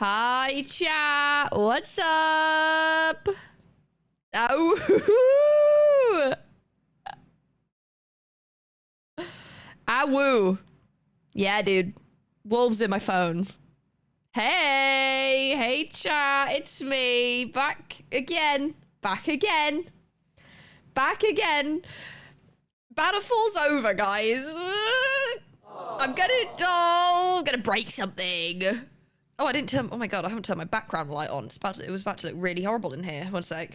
Hi, chat. What's up? Oh, ah, woo. Yeah, dude. Wolves in my phone. Hey, chat. It's me. Back again. Back again. Back again. Battlefall's over, guys. I'm gonna break something. Oh, I didn't turn. Oh my god, I haven't turned my background light on. It was about to look really horrible in here. One sec.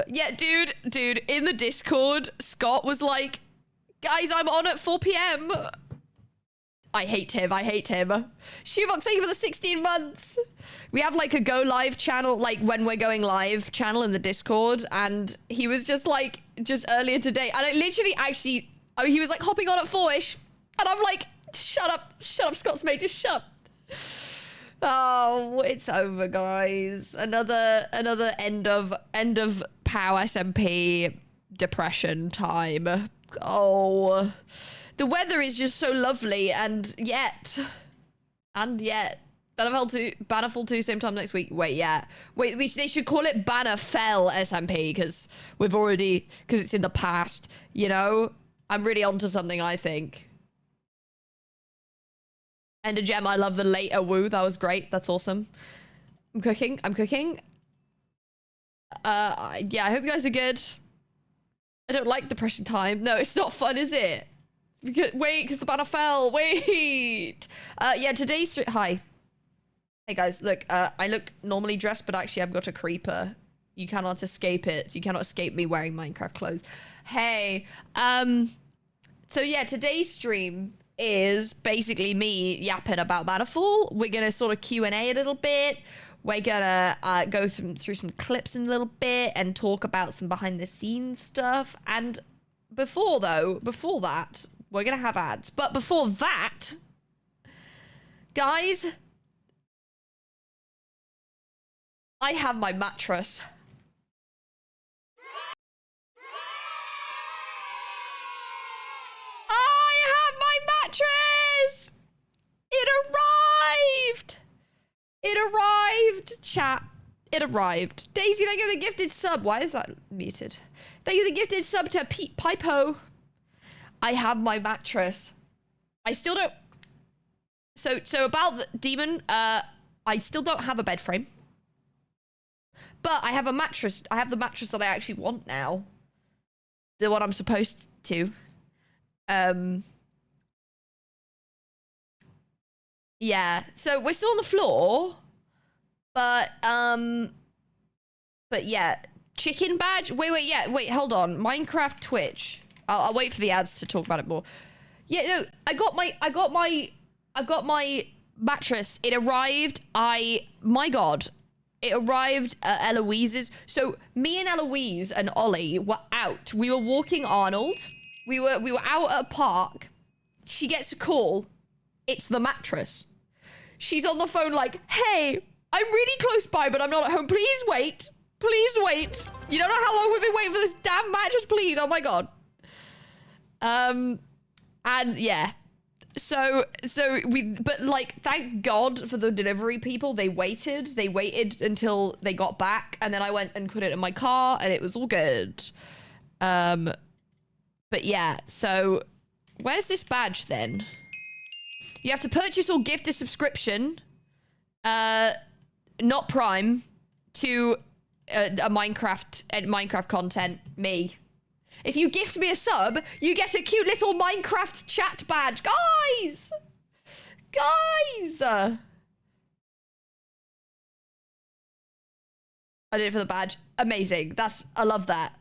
Yeah, dude. In the Discord, Scott was like, "Guys, I'm on at 4 p.m." I hate him. Shoebox, thank you for the 16 months. We have like a go live channel, like when we're going live channel in the Discord, and he was just like, just earlier today, and I literally actually, he was like hopping on at 4ish, and I'm like, shut up, Scott's mate, just shut up. Oh, it's over, guys. Another end of POW SMP depression time. Oh, the weather is just so lovely, and yet Bannerfall 2 same time next week. Wait, they should call it Bannerfell SMP because it's in the past, you know? I'm really onto something, I think. Ender Gem, I love the later woo. That was great. That's awesome. I'm cooking. Yeah, I hope you guys are good. I don't like depression time. No, it's not fun, is it? Wait, because the banner fell. Wait. Yeah, today's... Hi. Hey, guys. Look, I look normally dressed, but actually I've got a creeper. You cannot escape it. You cannot escape me wearing Minecraft clothes. Hey. So, yeah, today's stream is basically me yapping about Bannerfall. We're going to sort of Q&A a little bit. We're going to go through some clips in a little bit and talk about some behind-the-scenes stuff. And before that... We're going to have ads. But before that, guys, I have my mattress. I have my mattress! It arrived, chat. It arrived. Daisy, thank you for the gifted sub. Why is that muted? Thank you for the gifted sub to Pete Pipo. I have my mattress. I still don't... So about the demon, I still don't have a bed frame. But I have a mattress. I have the mattress that I actually want now. The one I'm supposed to. Yeah. So we're still on the floor. But yeah. Chicken badge? Wait, hold on. Minecraft Twitch. I'll wait for the ads to talk about it more. Yeah, no, I got my mattress. It arrived. My God, it arrived at Eloise's. So me and Eloise and Ollie were out. We were walking Arnold. We were out at a park. She gets a call. It's the mattress. She's on the phone like, "Hey, I'm really close by, but I'm not at home. Please wait. Please wait. You don't know how long we've been waiting for this damn mattress, please. Oh my God." And yeah, but like, thank God for the delivery people. They waited until they got back, and then I went and put it in my car, and it was all good. But yeah, so where's this badge then? You have to purchase or gift a subscription, not Prime, to a Minecraft content, me. If you gift me a sub, you get a cute little Minecraft chat badge. Guys! I did it for the badge. Amazing. I love that.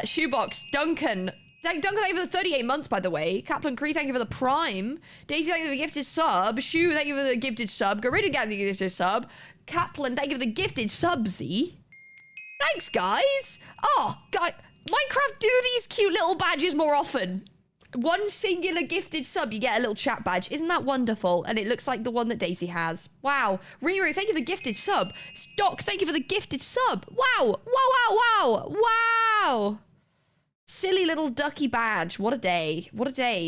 Shoebox, Duncan. Thank you for the 38 months, by the way. Kaplan Cree, thank you for the Prime. Daisy, thank you for the gifted sub. Shu, thank you for the gifted sub. Gorilla, thank you for the gifted sub. Kaplan, thank you for the gifted subsy. Thanks, guys. Oh, guys. Minecraft, do these cute little badges more often. One singular gifted sub, you get a little chat badge. Isn't that wonderful? And it looks like the one that Daisy has. Wow. Riru, thank you for the gifted sub. Stock, thank you for the gifted sub. Wow. Wow. Silly little ducky badge. What a day.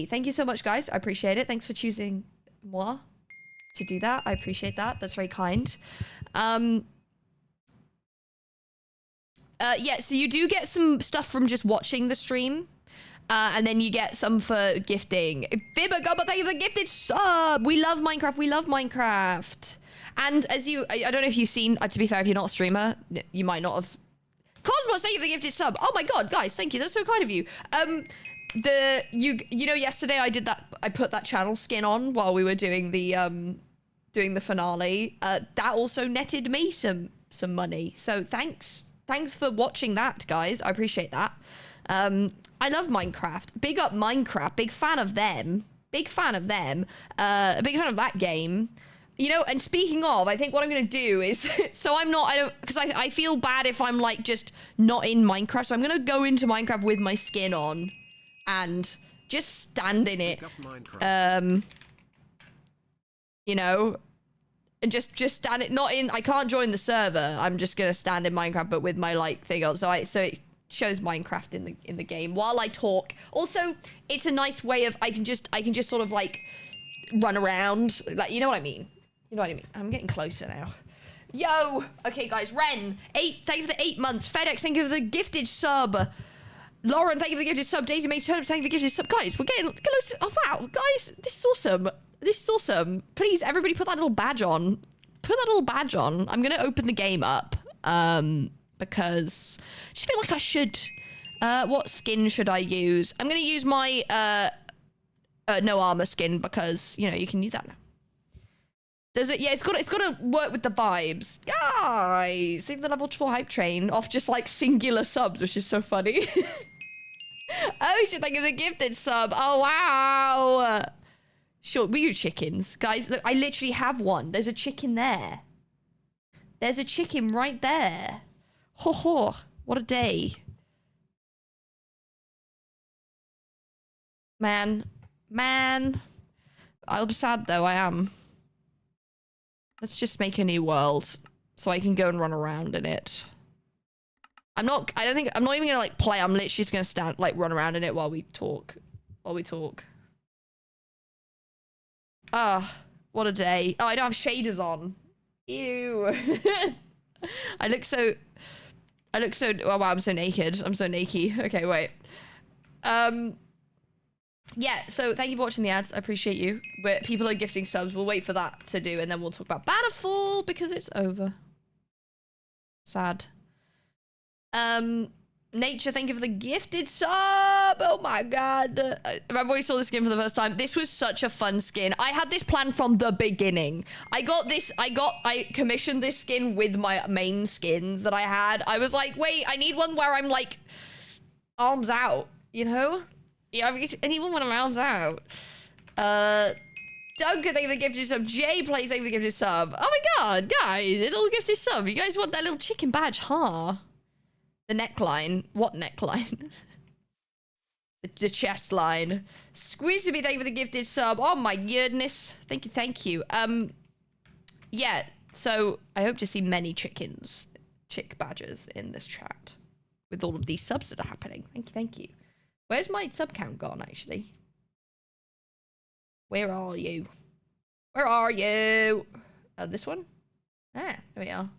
Thank you so much, guys. I appreciate it. Thanks for choosing moi. to do that. I appreciate that. That's very kind. Yeah, so you do get some stuff from just watching the stream. And then you get some for gifting. Fibber, God, but thank you for the gifted sub. We love Minecraft. We love Minecraft. And as you, I don't know if you've seen, to be fair, if you're not a streamer, you might not have. Cosmos, thank you for the gifted sub. Oh my God, guys, thank you. That's so kind of you. You know, yesterday I did that. I put that channel skin on while we were doing the finale. That also netted me some money. So thanks for watching that, guys. I appreciate that. I love Minecraft. Big up Minecraft. Big fan of them. Big fan of them. A big fan of that game. You know, and speaking of, I think what I'm going to do is, so because I feel bad if I'm like just not in Minecraft. So I'm going to go into Minecraft with my skin on and just stand in it. You know, and just stand it, not in, I can't join the server. I'm just going to stand in Minecraft, but with my like thing on. So it shows Minecraft in the game while I talk. Also, it's a nice way of, I can just sort of like run around, like, you know what I mean? You know what I mean? I'm getting closer now. Yo! Okay, guys. Ren, thank you for the 8 months. FedEx, thank you for the gifted sub. Lauren, thank you for the gifted sub. Daisy May Turnips, thank you for the gifted sub. Guys, we're getting close. Oh, wow. Guys, this is awesome. This is awesome. Please, everybody put that little badge on. Put that little badge on. I'm going to open the game up. Because I just feel like I should. What skin should I use? I'm going to use my no armor skin because, you know, you can use that now. Does it? Yeah, it's got to work with the vibes. Guys, leave the level 4 hype train off just like singular subs, which is so funny. Oh, shit, thank you for the gifted sub. Oh, wow. Sure, we do chickens. Guys, look, I literally have one. There's a chicken there. There's a chicken right there. Ho ho, what a day. Man. I'll be sad though, I am. Let's just make a new world so I can go and run around in it. I'm not even gonna like play. I'm literally just gonna stand, like run around in it while we talk. Ah, what a day. Oh, I don't have shaders on. Ew. I look so, oh wow, I'm so naked. I'm so naked. Okay, wait. Yeah, so thank you for watching the ads. I appreciate you. But people are gifting subs. We'll wait for that to do, and then we'll talk about Bannerfall because it's over. Sad. Nature, thank you for the gifted sub. Oh my God. I remember when we saw this skin for the first time. This was such a fun skin. I had this plan from the beginning. I commissioned this skin with my main skins that I had. I was like, wait, I need one where I'm like arms out, you know? Yeah, I need one when I'm arms out. Duncan, thank you for the gifted sub. Jay plays, thank you for the gifted sub. Oh my God, guys, a little gifted sub. You guys want that little chicken badge, huh? The neckline. What neckline? the chest line. Squeeze to be, thank you for the gifted sub. Oh my goodness. Thank you. Yeah, so I hope to see many chick badgers in this chat with all of these subs that are happening. Thank you. Where's my sub count gone, actually? Where are you? Where are you? This one? Ah, there we are.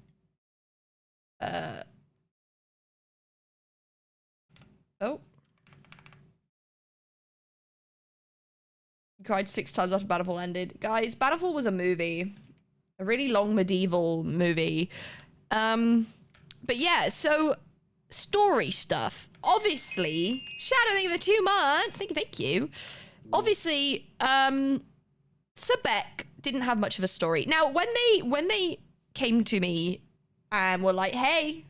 Oh. Cried 6 times after Bannerfall ended. Guys, Bannerfall was a movie. A really long medieval movie. But yeah, so story stuff. Obviously, Shadow, thank you for the 2 months. Thank you. Obviously, Sebek didn't have much of a story. Now, when they came to me and were like, hey,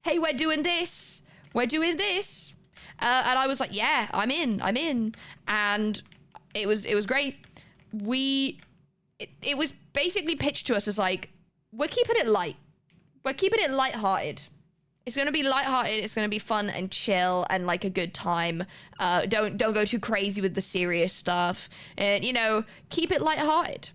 we're doing this. And I was like, yeah, I'm in. And it was great. It was basically pitched to us as like, we're keeping it light. We're keeping it lighthearted. It's going to be lighthearted. It's going to be fun and chill and like a good time. Don't go too crazy with the serious stuff. And, you know, keep it lighthearted.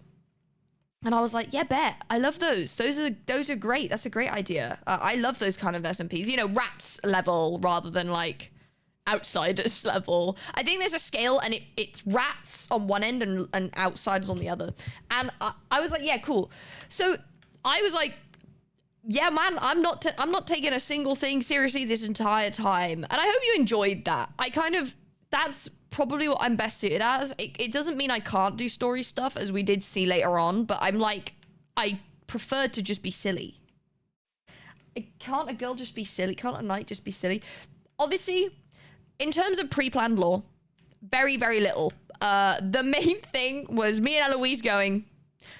And I was like, yeah, bet. I love those. Those are great. That's a great idea. I love those kind of SMPs. You know, rats level rather than like outsiders level. I think there's a scale, and it's rats on one end and outsiders on the other. And I was like, yeah, cool. So I was like, yeah, man, I'm not taking a single thing seriously this entire time. And I hope you enjoyed that. That's probably what I'm best suited as. It doesn't mean I can't do story stuff, as we did see later on, but I'm like, I prefer to just be silly. Can't a girl just be silly? Can't a knight just be silly? Obviously, in terms of pre-planned lore, very, very little. The main thing was me and Eloise going,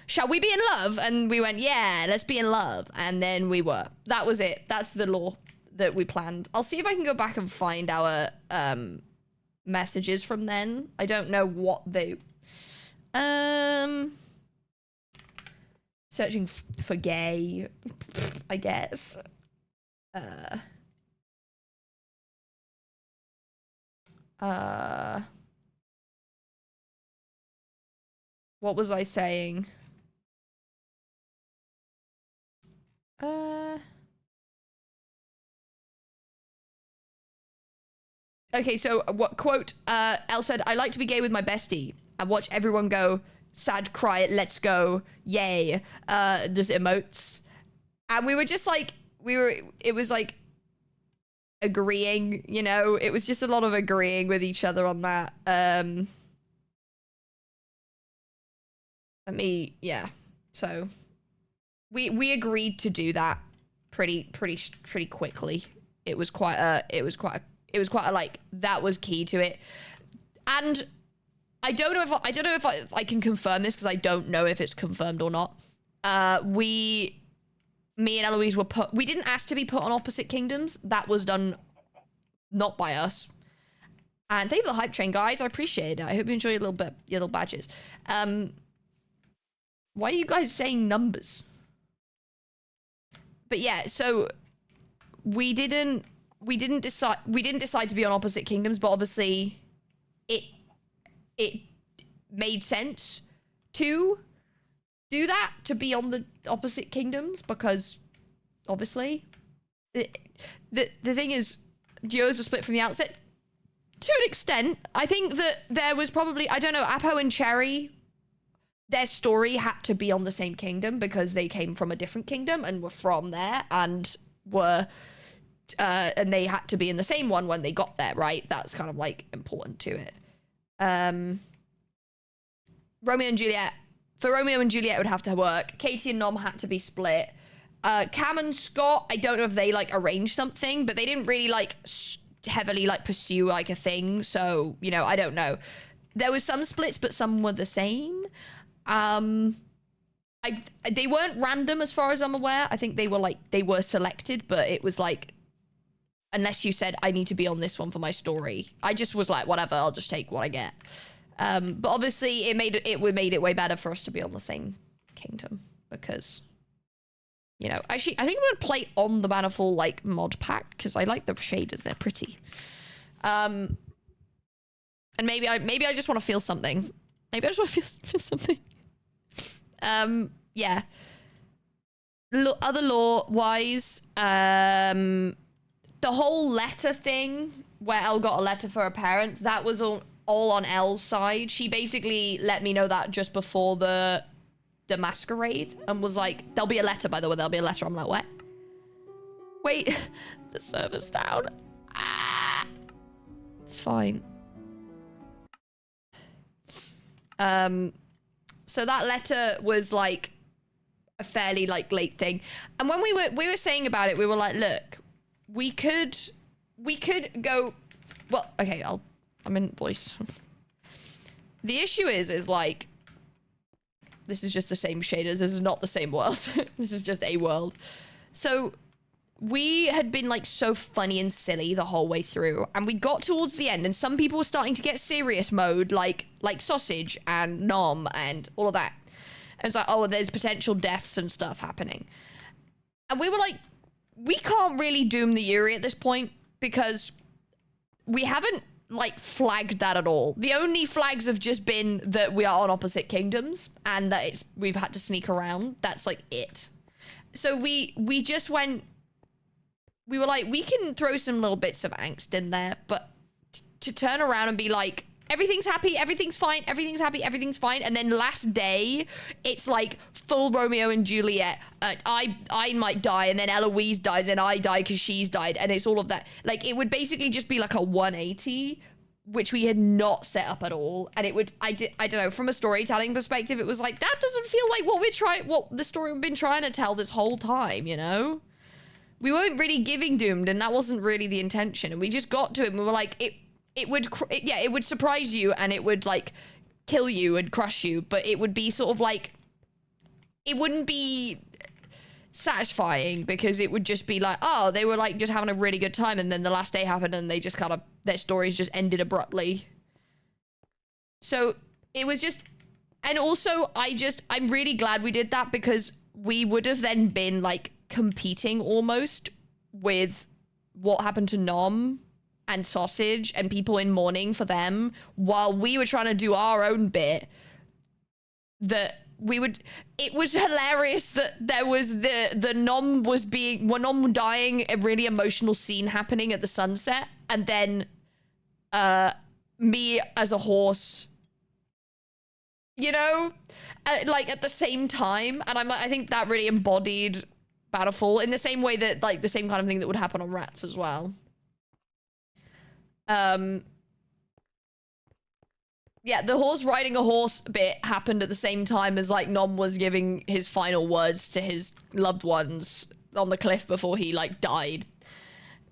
shall we be in love? And we went, yeah, let's be in love. And then we were. That was it. That's the lore that we planned. I'll see if I can go back and find our messages from then. I don't know what they... Searching for gay, I guess. What was I saying? Okay, so what quote? Elle said, "I like to be gay with my bestie and watch everyone go sad, cry, let's go, yay." There's emotes, and we were just like, it was like agreeing, you know. It was just a lot of agreeing with each other on that. Yeah. So we agreed to do that pretty quickly. It was quite a like, that was key to it. And I don't know if I can confirm this, because I don't know if it's confirmed or not. Me and Eloise we didn't ask to be put on opposite kingdoms. That was done not by us. And thank you for the hype train, guys. I appreciate it. I hope you enjoy your little badges. Why are you guys saying numbers? But yeah, so we didn't decide to be on opposite kingdoms, but obviously it made sense to do that, to be on the opposite kingdoms, because obviously the thing is, duos were split from the outset to an extent. I think that there was probably, I don't know, Apo and Cherry, their story had to be on the same kingdom because they came from a different kingdom and were from there and were and they had to be in the same one when they got there, right? That's kind of like important to it. Romeo and Juliet. For Romeo and Juliet, it would have to work. Katie and Nom had to be split. Cam and Scott, I don't know if they like arranged something, but they didn't really like heavily like pursue like a thing. So, you know, I don't know. There was some splits, but some were the same. They weren't random as far as I'm aware. I think they were selected, but it was like, unless you said, I need to be on this one for my story, I just was like, whatever, I'll just take what I get. But obviously it made it way better for us to be on the same kingdom, because, you know, actually I think I'm gonna play on the Bannerfall like mod pack, because I like the shaders, they're pretty. And maybe I just want to feel something. Maybe I just want to feel something. Yeah. Other lore-wise, the whole letter thing, where Elle got a letter for her parents, that was all on Elle's side. She basically let me know that just before the masquerade, and was like, there'll be a letter, by the way, there'll be a letter. I'm like, what? Wait, the server's down. Ah, it's fine. So that letter was like a fairly like late thing. And when we were saying about it, we were like, look, we could go, well, okay, I'm in voice. The issue is like, this is just the same shaders. This is not the same world. This is just a world. So we had been like so funny and silly the whole way through, and we got towards the end and some people were starting to get serious mode, like Sausage and Nom and all of that. And it's like, oh, there's potential deaths and stuff happening. And we were like, we can't really doom the Yuri at this point, because we haven't like flagged that at all. The only flags have just been that we are on opposite kingdoms and that we've had to sneak around. That's like it. So we just went, we were like, we can throw some little bits of angst in there, but to turn around and be like, everything's happy, everything's fine, everything's happy, everything's fine, and then last day, it's like full Romeo and Juliet. I might die, and then Eloise dies, and I die because she's died, and it's all of that. Like, it would basically just be like a 180, which we had not set up at all, and it would, I don't know, from a storytelling perspective, it was like, that doesn't feel like what the story we've been trying to tell this whole time, you know? We weren't really giving Doomed, and that wasn't really the intention, and we just got to it, and we were like, it would surprise you, and it would, like, kill you and crush you, but it would be sort of like, it wouldn't be satisfying, because it would just be like, oh, they were, like, just having a really good time, and then the last day happened, and they just kind of, their stories just ended abruptly. So, it was just, and also, I'm really glad we did that, because we would have then been, like, competing almost with what happened to Nom and Sausage and people in mourning for them, while we were trying to do our own bit. It was hilarious that there was the Nom was being, when Nom dying, a really emotional scene happening at the sunset, and then me as a horse, you know, like at the same time, and I think that really embodied Bannerfall in the same way that, like, the same kind of thing that would happen on Rats as well. Yeah, the horse riding a horse bit happened at the same time as, like, Nom was giving his final words to his loved ones on the cliff before he, like, died.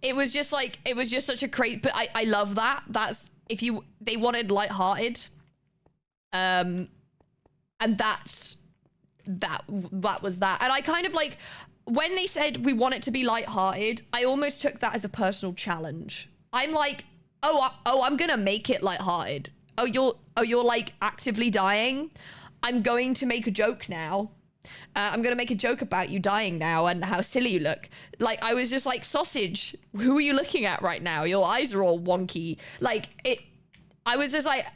It was just like, it was just such a great, but I love that. That's, they wanted lighthearted. And that was that. And I kind of, like, when they said we want it to be lighthearted, I almost took that as a personal challenge. I'm like, I'm gonna make it lighthearted. You're like actively dying. I'm going to make a joke now. I'm gonna make a joke about you dying now and how silly you look. Like, I was just like, Sausage, who are you looking at right now? Your eyes are all wonky. Like, I was just like,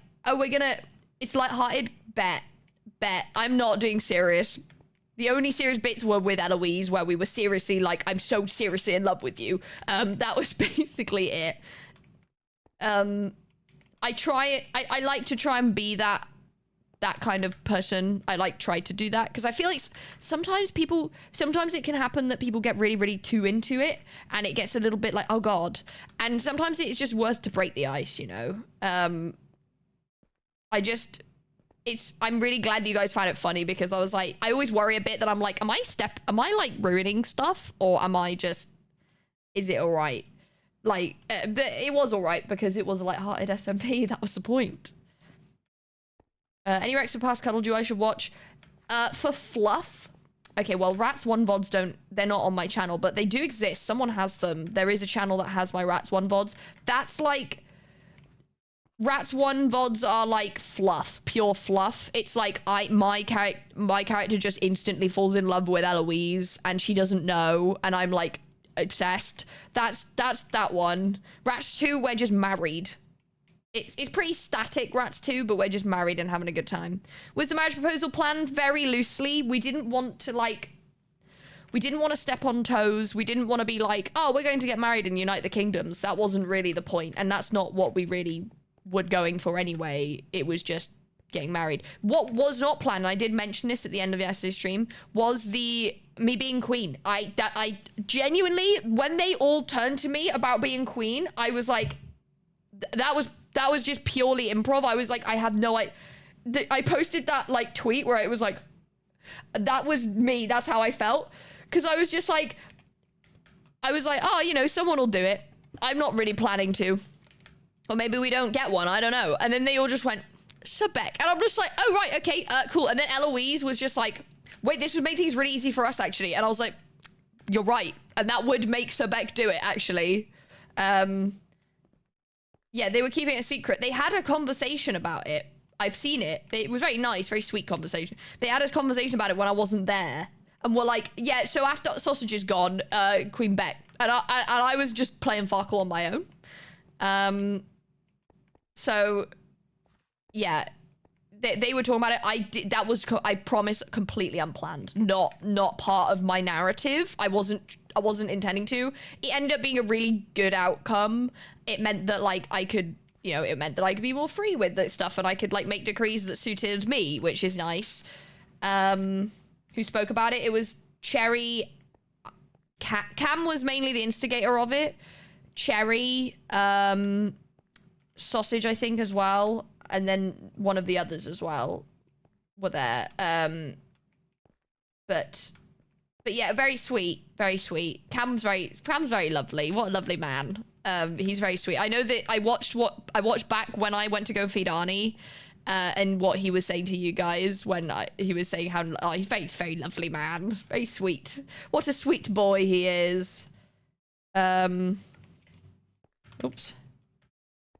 it's lighthearted, bet. I'm not doing serious. The only serious bits were with Eloise, where we were seriously like, I'm so seriously in love with you. That was basically it. I like to try and be that kind of person. I like try to do that, because I feel like sometimes it can happen that people get really, really too into it, and it gets a little bit like, oh god. And sometimes it's just worth to break the ice, you know? I'm really glad you guys find it funny, because I was like, I always worry a bit that I'm like, am I like ruining stuff, or is it all right? Like, it was all right, because it was a lighthearted SMP. That was the point. Any Rex for Past Cuddle I should watch? For fluff? Okay, well, Rats 1 VODs they're not on my channel, but they do exist. Someone has them. There is a channel that has my Rats 1 VODs. That's like, Rats 1 VODs are like fluff, pure fluff. It's like my character just instantly falls in love with Eloise, and she doesn't know, and I'm like obsessed. That's that one. Rats 2, we're just married. It's pretty static, Rats 2, but we're just married and having a good time. Was the marriage proposal planned very loosely? We didn't want to step on toes. We didn't want to be like, oh, we're going to get married and unite the kingdoms. That wasn't really the point, and that's not what we really were going for anyway. It was just getting married. What was not planned, and I did mention this at the end of yesterday's stream, was me being queen. I genuinely, when they all turned to me about being queen, I was like, that was just purely improv. I was like, I had no idea. I posted that like tweet where it was like, that was me. That's how I felt. Because I was just like, oh, you know, someone will do it. I'm not really planning to. Or maybe we don't get one. I don't know. And then they all just went, Sebek. And I'm just like, oh, right. Okay, cool. And then Eloise was just like, wait, this would make things really easy for us, actually. And I was like, you're right. And that would make Sebek do it, actually. Yeah, they were keeping it a secret. They had a conversation about it. I've seen it. It was very nice, very sweet conversation. They had a conversation about it when I wasn't there. And were like, yeah, so after Sausage is gone, Queen Beck. And I was just playing Farkle on my own. So, yeah. They were talking about it. I promise, completely unplanned. Not part of my narrative. I wasn't intending to. It ended up being a really good outcome. It meant that, like, I could, you know, it meant that I could be more free with that stuff, and I could like make decrees that suited me, which is nice. Who spoke about it? It was Cherry. Cam was mainly the instigator of it. Cherry, Sausage, I think, as well, and then one of the others as well were there. But yeah, very sweet, very sweet. Cam's very lovely. What a lovely man. He's very sweet. I know that I watched back when I went to go feed Arnie, and what he was saying to you guys when he was saying how he's very lovely man, very sweet. What a sweet boy he is. Oops.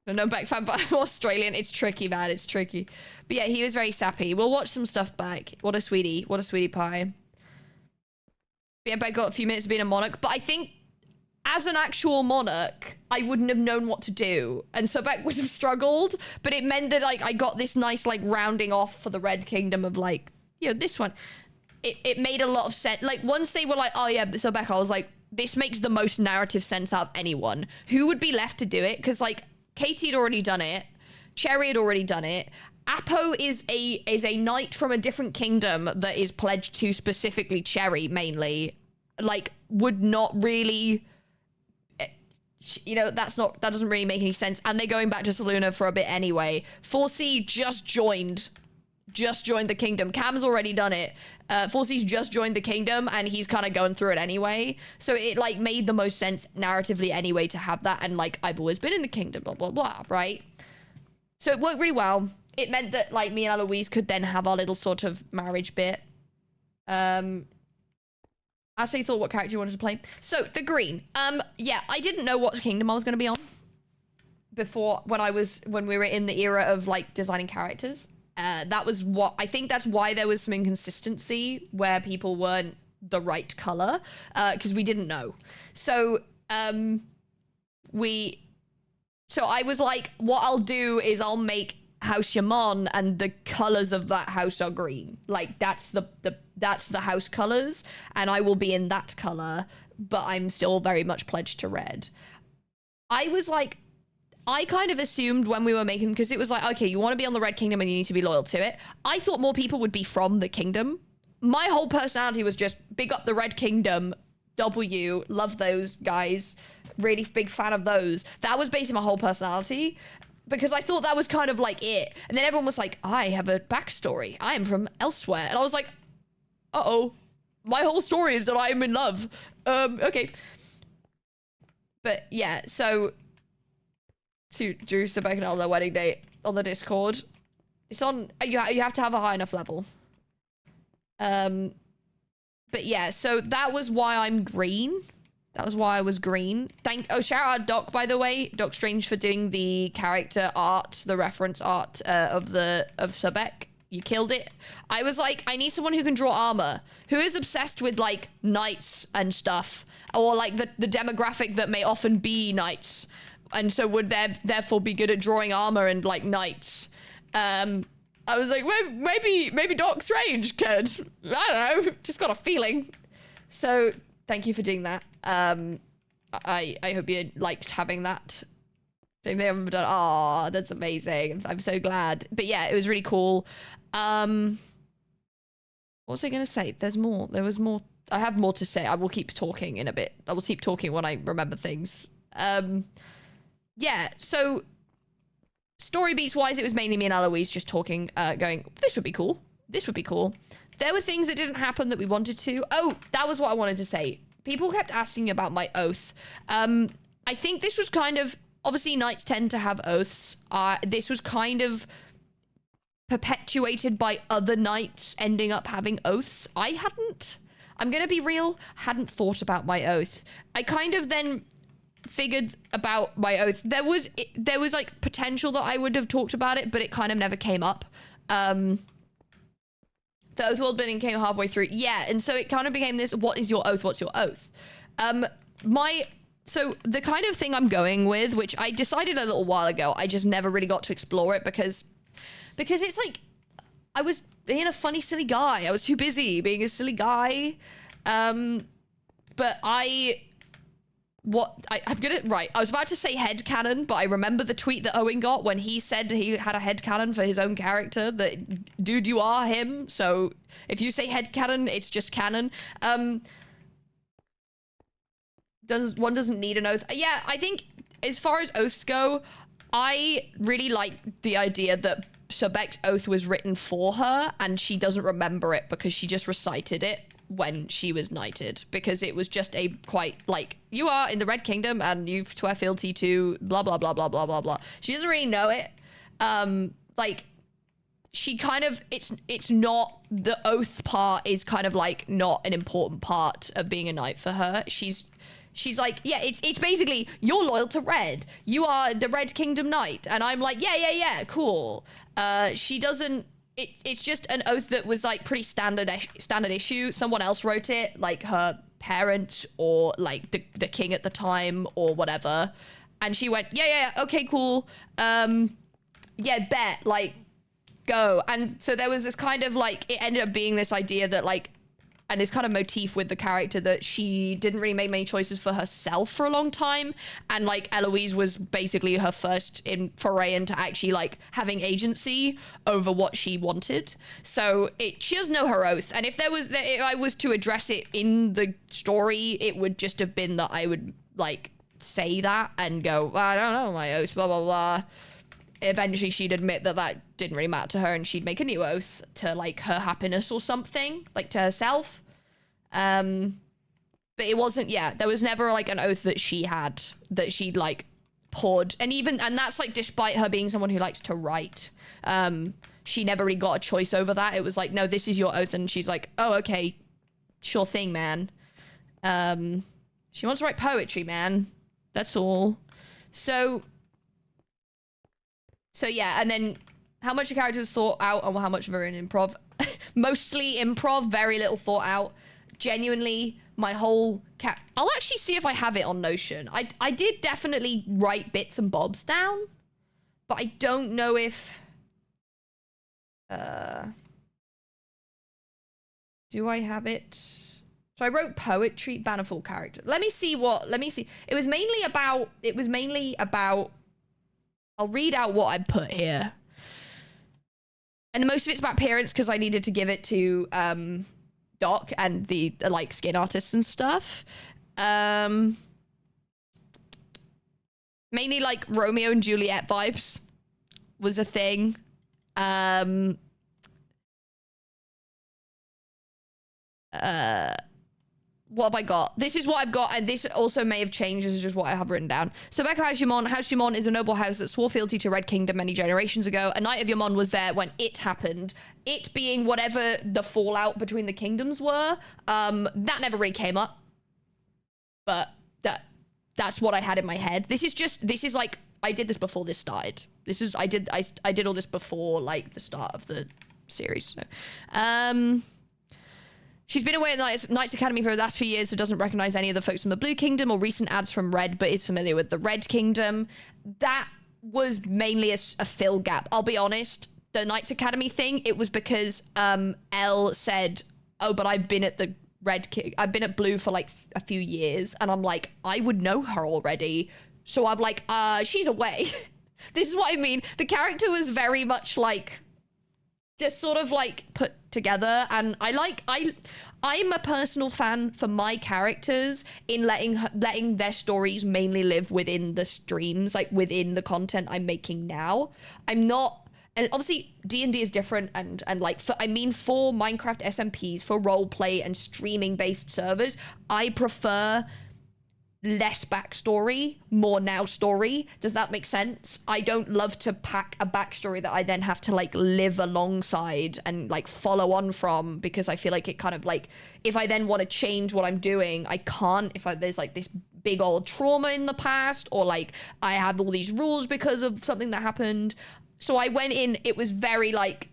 No back fan, but I'm Australian. It's tricky, man. It's tricky. But yeah, he was very sappy. We'll watch some stuff back. What a sweetie. What a sweetie pie. But yeah, but I got a few minutes of being a monarch. But I think as an actual monarch, I wouldn't have known what to do. And so Beck would have struggled. But it meant that like I got this nice like rounding off for the Red Kingdom of like, you know, this one. It made a lot of sense. Like once they were like, oh yeah, so Beck, I was like, this makes the most narrative sense out of anyone. Who would be left to do it? Because like Katie had already done it. Cherry had already done it. Apo is a knight from a different kingdom that is pledged to specifically Cherry mainly. Like would not really, you know, that doesn't really make any sense. And they're going back to Saluna for a bit anyway. 4C just joined the kingdom. Cam's already done it. 4C's just joined the kingdom and he's kind of going through it anyway. So it like made the most sense narratively anyway to have that. And like, I've always been in the kingdom, blah, blah, blah, right? So it worked really well. It meant that like me and Eloise could then have our little sort of marriage bit. I actually thought what character you wanted to play. So the green. Yeah, I didn't know what kingdom I was going to be on before when we were in the era of like designing characters. That was what I think that's why there was some inconsistency where people weren't the right color, because we didn't know. So I was like, what I'll do is I'll make House Yaman and the colors of that house are green. Like that's the house colors, and I will be in that color, but I'm still very much pledged to red. I was like, I kind of assumed when we were making, because it was like, okay, you want to be on the Red Kingdom and you need to be loyal to it. I thought more people would be from the kingdom. My whole personality was just big up the Red Kingdom, W, love those guys, really big fan of those. That was basically my whole personality, because I thought that was kind of like it. And then everyone was like, I have a backstory. I am from elsewhere. And I was like, uh-oh, my whole story is that I am in love. Okay. But yeah, so to Drew Sebek on their wedding date on the Discord. It's on, you have to have a high enough level. But yeah, so that was why I'm green. That was why I was green. Shout out Doc, by the way, Doc Strange, for doing the character art, the reference art of Sebek. You killed it. I was like, I need someone who can draw armor, who is obsessed with like knights and stuff, or like the demographic that may often be knights. And so would therefore be good at drawing armor and like knights. I was like, well, maybe Doc Strange could. I don't know, just got a feeling. So thank you for doing that. I hope you liked having that thing they haven't done. Oh, that's amazing. I'm so glad. But yeah, it was really cool. What was I gonna say? There was more. I have more to say. I will keep talking in a bit. I will keep talking when I remember things. Yeah, so story beats wise, it was mainly me and Eloise just talking, going, this would be cool. This would be cool. There were things that didn't happen that we wanted to. Oh, that was what I wanted to say. People kept asking about my oath. I think this was kind of, obviously knights tend to have oaths. This was kind of perpetuated by other knights ending up having oaths. I hadn't. I'm gonna be real, hadn't thought about my oath. I kind of then figured about my oath. There was like potential that I would have talked about it, but it kind of never came up. The oath world building came halfway through. Yeah, and so it kind of became this, what is your oath? What's your oath? So the kind of thing I'm going with, which I decided a little while ago, I just never really got to explore it because it's like, I was being a funny, silly guy. I was too busy being a silly guy. But I was about to say headcanon, but I remember the tweet that Owen got when he said he had a headcanon for his own character, that, dude, you are him, so if you say headcanon, it's just canon. One doesn't need an oath. Yeah, I think as far as oaths go, I really like the idea that Sobek's oath was written for her and she doesn't remember it because she just recited it when she was knighted, because it was just a quite like, you are in the Red Kingdom and you swear fealty to blah blah blah blah blah blah blah. She doesn't really know it. Like, she kind of, it's not, the oath part is kind of like not an important part of being a knight for her. She's like, yeah, it's basically, you're loyal to Red, you are the Red Kingdom Knight, and I'm like, yeah, cool. She doesn't, it's just an oath that was like pretty standard issue. Someone else wrote it, like her parents or like the king at the time or whatever. And she went, yeah, okay, cool. Yeah, bet, like, go. And so there was this kind of like, it ended up being this idea that like, and this kind of motif with the character that she didn't really make many choices for herself for a long time. And like Eloise was basically her first foray into actually like having agency over what she wanted. So she does know her oath. And if I was to address it in the story, it would just have been that I would like say that and go, well, I don't know my oath, blah, blah, blah. Eventually she'd admit that didn't really matter to her and she'd make a new oath to like her happiness or something, like to herself. But it wasn't, there was never like an oath that she had that she'd like poured. And that's like despite her being someone who likes to write. She never really got a choice over that. It was like, no, this is your oath. And she's like, oh, okay, sure thing, man. She wants to write poetry, man. That's all. So yeah, and then how much the character was thought out and how much of her in improv. Mostly improv, very little thought out. Genuinely, my whole I'll actually see if I have it on Notion. I did definitely write bits and bobs down, but I don't know if... do I have it? So I wrote poetry, Bannerfall character. Let me see. It was mainly about... I'll read out what I put here. And most of it's about parents because I needed to give it to Doc and the like skin artists and stuff. Mainly like Romeo and Juliet vibes was a thing. What have I got? This is what I've got, and this also may have changed. This is just what I have written down. So Becca House Yamon is a noble house that swore fealty to Red Kingdom many generations ago. A Knight of Yamon was there when it happened. It being whatever the fallout between the kingdoms were. That never really came up. But that's what I had in my head. This is like, I did this before this started. I did all this before like the start of the series. So. She's been away at Knights Academy for the last few years, so doesn't recognize any of the folks from the Blue Kingdom or recent ads from Red, but is familiar with the Red Kingdom. That was mainly a fill gap. I'll be honest, the Knights Academy thing, it was because Elle said, oh, but I've been at I've been at Blue for like a few years, and I'm like, I would know her already. So I'm like, she's away. This is what I mean. The character was very much like, just sort of like put together, and I'm a personal fan for my characters in letting their stories mainly live within the streams, like within the content I'm making now. I'm not, and obviously D&D is different, and like for Minecraft SMPs, for roleplay and streaming based servers, I prefer less backstory, more now story. Does that make sense? I don't love to pack a backstory that I then have to like live alongside and like follow on from, because I feel like it kind of like, if I then want to change what I'm doing, I can't if there's like this big old trauma in the past, or like I have all these rules because of something that happened. So I went in, it was very like,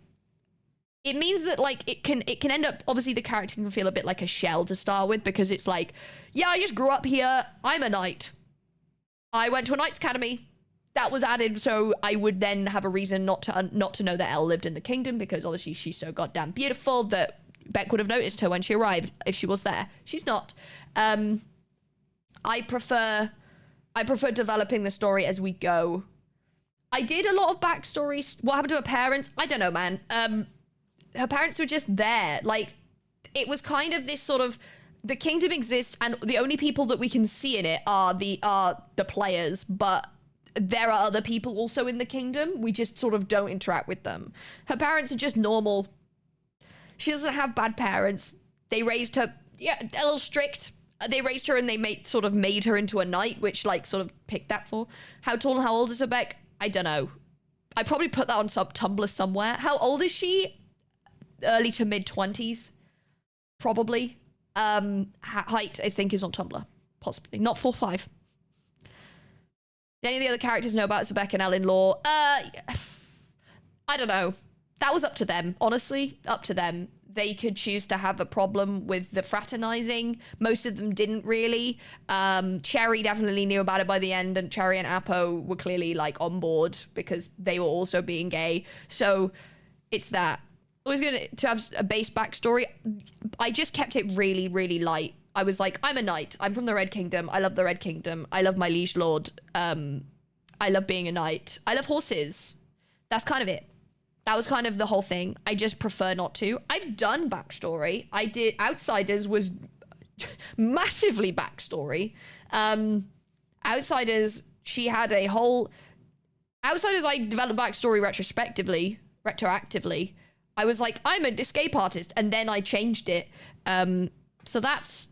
it means that like it can end up, obviously the character can feel a bit like a shell to start with, because it's like, yeah, I just grew up here, I'm a knight, I went to a knight's academy. That was added so I would then have a reason not to know that Elle lived in the kingdom, because obviously she's so goddamn beautiful that Beck would have noticed her when she arrived if she was there. She's not. I prefer developing the story as we go. I did a lot of backstories. What happened to her parents? I don't know, man. Her parents were just there. Like, it was kind of this sort of, the kingdom exists and the only people that we can see in it are the players, but there are other people also in the kingdom. We just sort of don't interact with them. Her parents are just normal. She doesn't have bad parents. They raised her, yeah, a little strict. They raised her and they made her into a knight, which like sort of picked that for. How tall and how old is her Beck? I don't know. I probably put that on some Tumblr somewhere. How old is she? Early to mid 20s, probably. Height, I think, is on Tumblr, possibly. Not 4'5". Any of the other characters know about Sebek and Ellen Law? I don't know. That was up to them, honestly. Up to them. They could choose to have a problem with the fraternizing. Most of them didn't really. Cherry definitely knew about it by the end, and Cherry and Apo were clearly like on board because they were also being gay. So it's that. I was going to have a base backstory. I just kept it really, really light. I was like, I'm a knight. I'm from the Red Kingdom. I love the Red Kingdom. I love my liege lord. I love being a knight. I love horses. That's kind of it. That was kind of the whole thing. I just prefer not to. I've done backstory. I did. Outsiders was massively backstory. Outsiders, she had a whole... Outsiders, I developed backstory retroactively. I was like, I'm an escape artist. And then I changed it. So that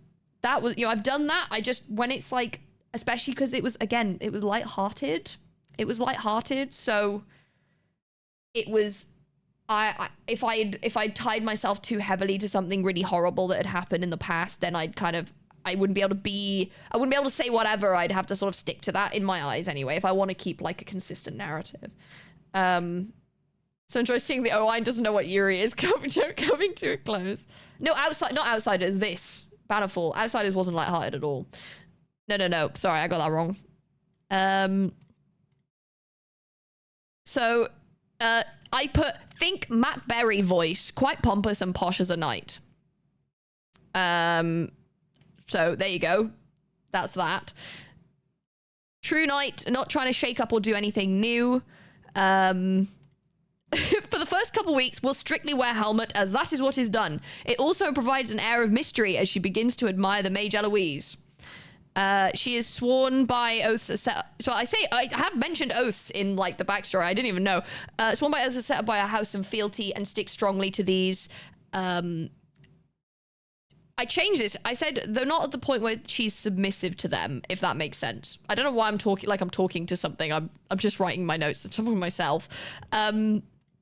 was, you know, I've done that. I just, when it's like, especially because it was, again, it was lighthearted. So it was, if I'd tied myself too heavily to something really horrible that had happened in the past, then I wouldn't be able to say whatever. I'd have to sort of stick to that in my eyes anyway, if I want to keep like a consistent narrative. So enjoy seeing the Owain doesn't know what Yuri is coming to a close. No, not Outsiders, this. Bannerfall. Outsiders wasn't lighthearted at all. No. Sorry, I got that wrong. So, I think Matt Berry voice, quite pompous and posh as a knight. So there you go. That's that. True knight, not trying to shake up or do anything new. For the first couple weeks, we'll strictly wear helmet, as that is what is done. It also provides an air of mystery as she begins to admire the Mage Eloise. She is sworn by oaths. So I have mentioned oaths in like the backstory. I didn't even know. Sworn by oaths set up by a house and fealty and stick strongly to these. I changed this. I said they're not at the point where she's submissive to them, if that makes sense. I don't know why I'm talking like I'm talking to something. I'm just writing my notes. I'm talking to myself.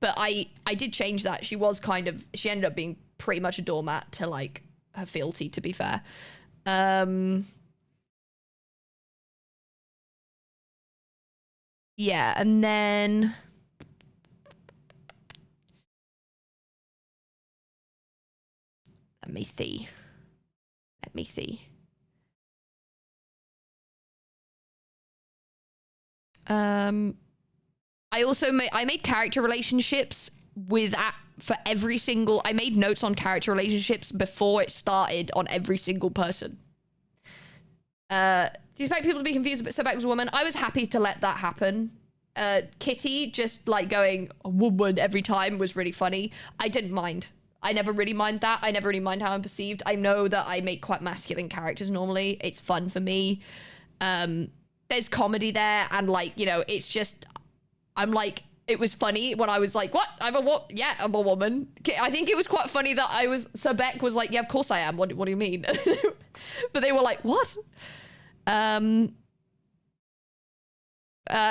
But I did change that. She ended up being pretty much a doormat to like her fealty, to be fair. Yeah, and then let me see. I also made character relationships I made notes on character relationships before it started on every single person. Do you expect people to be confused about Sebek was a woman? I was happy to let that happen. Kitty just like going woman every time was really funny. I didn't mind. I never really mind that. I never really mind how I'm perceived. I know that I make quite masculine characters normally. It's fun for me. There's comedy there, and like, you know, it's just, I'm like, it was funny when I was like, what? I'm a woman. I think it was quite funny that Sebek was like, yeah, of course I am. What do you mean? But they were like, what?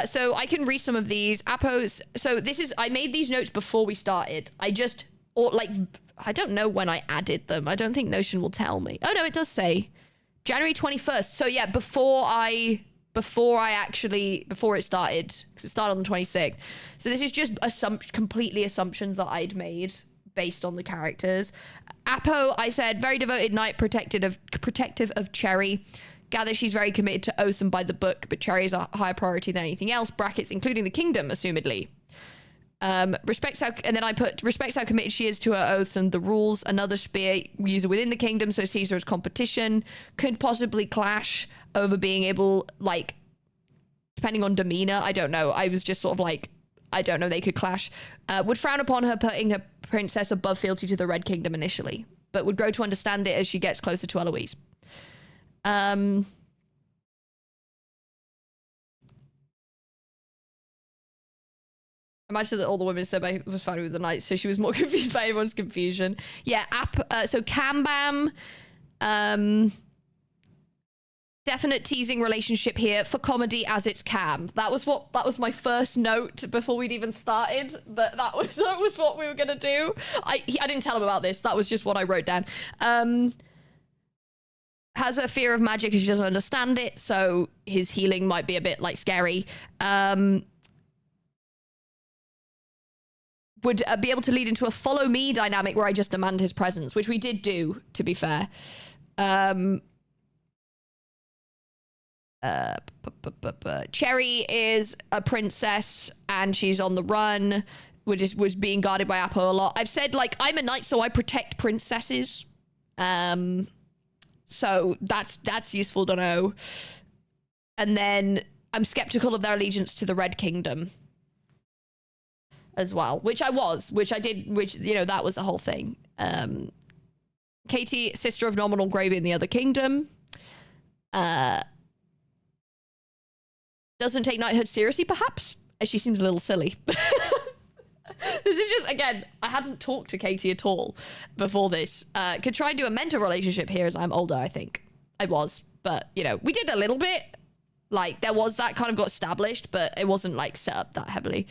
So I can read some of these. Apos. So I made these notes before we started. I don't know when I added them. I don't think Notion will tell me. Oh no, it does say January 21st. So yeah, before it started, because it started on the 26th. So this is just completely assumptions that I'd made based on the characters. Apo, I said, very devoted knight, protective of Cherry. Gather she's very committed to oaths and by the book, but Cherry is a higher priority than anything else, brackets, including the kingdom, assumedly. Respects how committed she is to her oaths and the rules. Another spear user within the kingdom, so sees her as competition. Could possibly clash. over being able, like, depending on demeanor, I don't know. I was just sort of like, I don't know, they could clash. Would frown upon her putting her princess above fealty to the Red Kingdom initially, but would grow to understand it as she gets closer to Eloise. Imagine that all the women said I was fine with the knights, so she was more confused by everyone's confusion. Yeah, so Cambam, definite teasing relationship here for comedy as it's Cam. That was my first note before we'd even started. That was what we were gonna do. I didn't tell him about this. That was just what I wrote down. Has a fear of magic because she doesn't understand it, so his healing might be a bit like scary. Would be able to lead into a follow me dynamic where I just demand his presence, which we did do, to be fair. Cherry is a princess and she's on the run, was being guarded by Apple a lot. I've said, like, I'm a knight, so I protect princesses. So that's useful to know. And then I'm skeptical of their allegiance to the Red Kingdom as well, which I did, you know, that was the whole thing. Katie, sister of nominal gravy in the other kingdom. Doesn't take knighthood seriously, perhaps, as she seems a little silly. This is just, again, I hadn't talked to Katie at all before this. Could try and do a mentor relationship here as I'm older, I think. I was, but, you know, we did a little bit. Like, there was that kind of got established, but it wasn't, like, set up that heavily.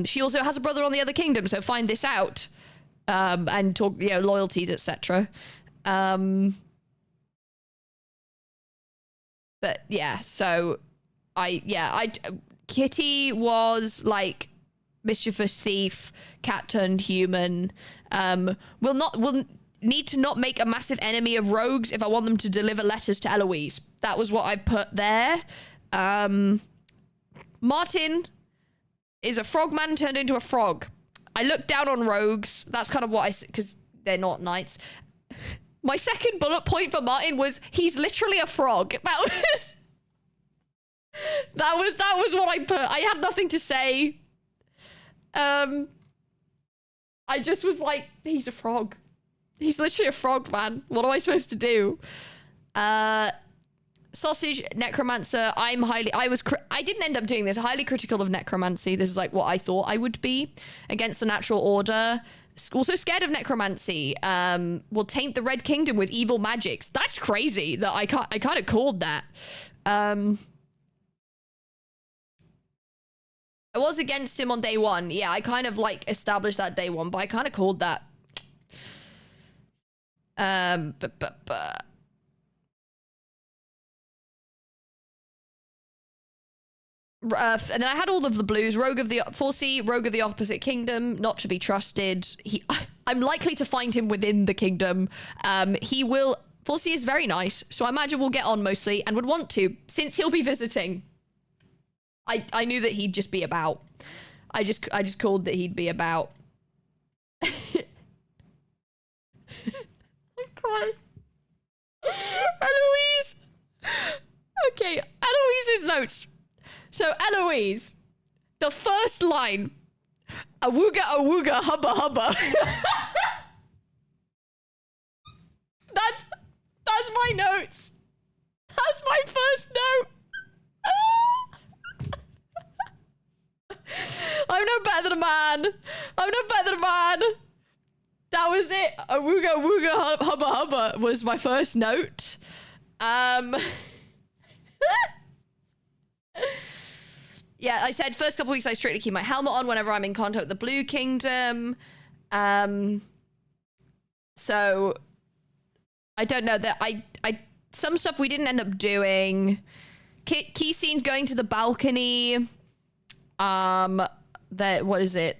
She also has a brother on the other kingdom, so find this out. And talk, you know, loyalties, etc. But, yeah, so... Kitty was like mischievous thief, cat turned human. Will need to not make a massive enemy of rogues if I want them to deliver letters to Eloise. That was what I put there. Martin is a frogman turned into a frog. I looked down on rogues. That's kind of what I, because they're not knights. My second bullet point for Martin was he's literally a frog. That was what I put. I had nothing to say. I just was like, he's a frog. He's literally a frog, man. What am I supposed to do? Sausage, necromancer. I didn't end up doing this. Highly critical of necromancy. This is like what I thought I would be against the natural order. Also scared of necromancy. Will taint the Red Kingdom with evil magics. That's crazy that I kind of called that. I was against him on day one. Yeah, I kind of like established that day one, but I kind of called that. And then I had all of the blues. Rogue of the 4C, Rogue of the opposite kingdom, not to be trusted. I'm likely to find him within the kingdom. He will. 4C is very nice, so I imagine we'll get on mostly and would want to, since he'll be visiting. I knew that he'd just be about. I just called that he'd be about. I'm crying. Eloise. Okay, Eloise's notes. So Eloise, the first line, awooga hubba hubba. That's my notes. That's my first note. I'm no better than a man. That was it. Awooga hubba hubba was my first note. Yeah, I said first couple weeks I strictly keep my helmet on whenever I'm in contact with the Blue Kingdom. So I don't know that I some stuff we didn't end up doing. Key scenes going to the balcony. What is it?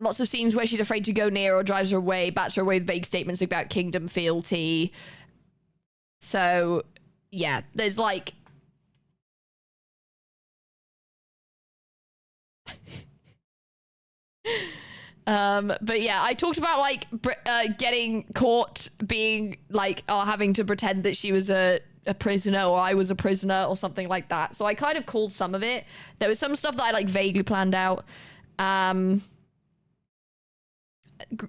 Lots of scenes where she's afraid to go near or drives her away, bats her away with vague statements about kingdom fealty. So, yeah, there's like... But yeah, I talked about like getting caught being like, having to pretend that she was a prisoner or I was a prisoner or something like that. So I kind of called some of it. There was some stuff that I like vaguely planned out. Then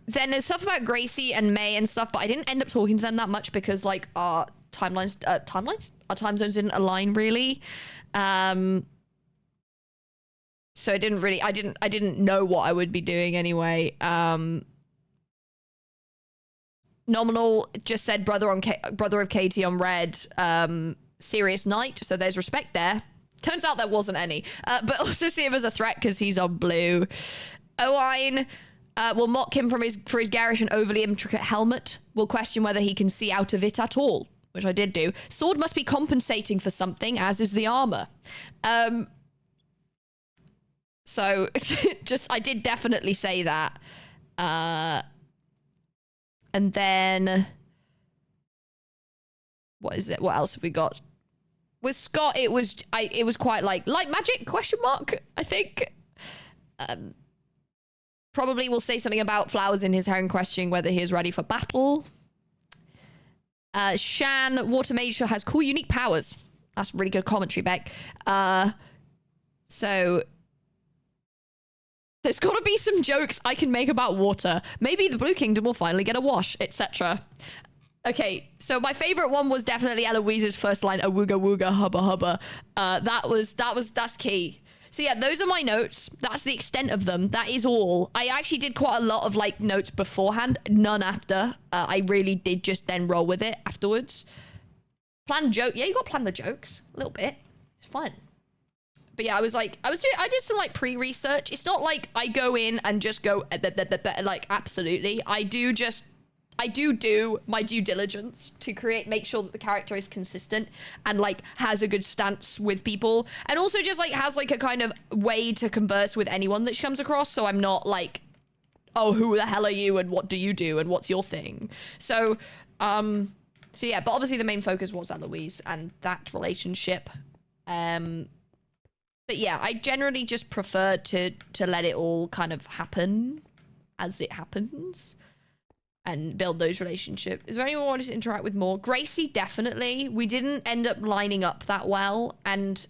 there's stuff about Gracie and May and stuff, but I didn't end up talking to them that much because like our our time zones didn't align really. So I didn't know what I would be doing anyway. Nominal just said brother of Katie on red, serious night, so there's respect there. Turns out there wasn't any, but also see him as a threat because he's on blue. Owain will mock him for his garish and overly intricate helmet. Will question whether he can see out of it at all, which I did do. Sword must be compensating for something, as is the armor. So I did definitely say that. And then what is it? What else have we got? With Scott, it was quite like light magic ? I think. Probably will say something about flowers in his hair and questioning whether he is ready for battle. Shan, water mage, has cool unique powers. That's really good commentary, Beck. So there's got to be some jokes I can make about water. Maybe the Blue Kingdom will finally get a wash, etc. Okay, so my favorite one was definitely Eloise's first line, awooga wooga hubba hubba. That's key. So yeah, those are my notes. That's the extent of them. That is all. I actually did quite a lot of like notes beforehand, none after. I really did just then roll with it afterwards. Plan joke. Yeah, you got to plan the jokes a little bit. It's fun. But yeah, I did some like pre-research. It's not like I go in and just go like absolutely. I do my due diligence to make sure that the character is consistent and like has a good stance with people, and also just like has like a kind of way to converse with anyone that she comes across. So I'm not like, oh, who the hell are you and what do you do and what's your thing? So yeah, but obviously the main focus was Eloise and that relationship. But yeah, I generally just prefer to let it all kind of happen as it happens and build those relationships. Is there anyone who wants to interact with more? Gracie, definitely. We didn't end up lining up that well, and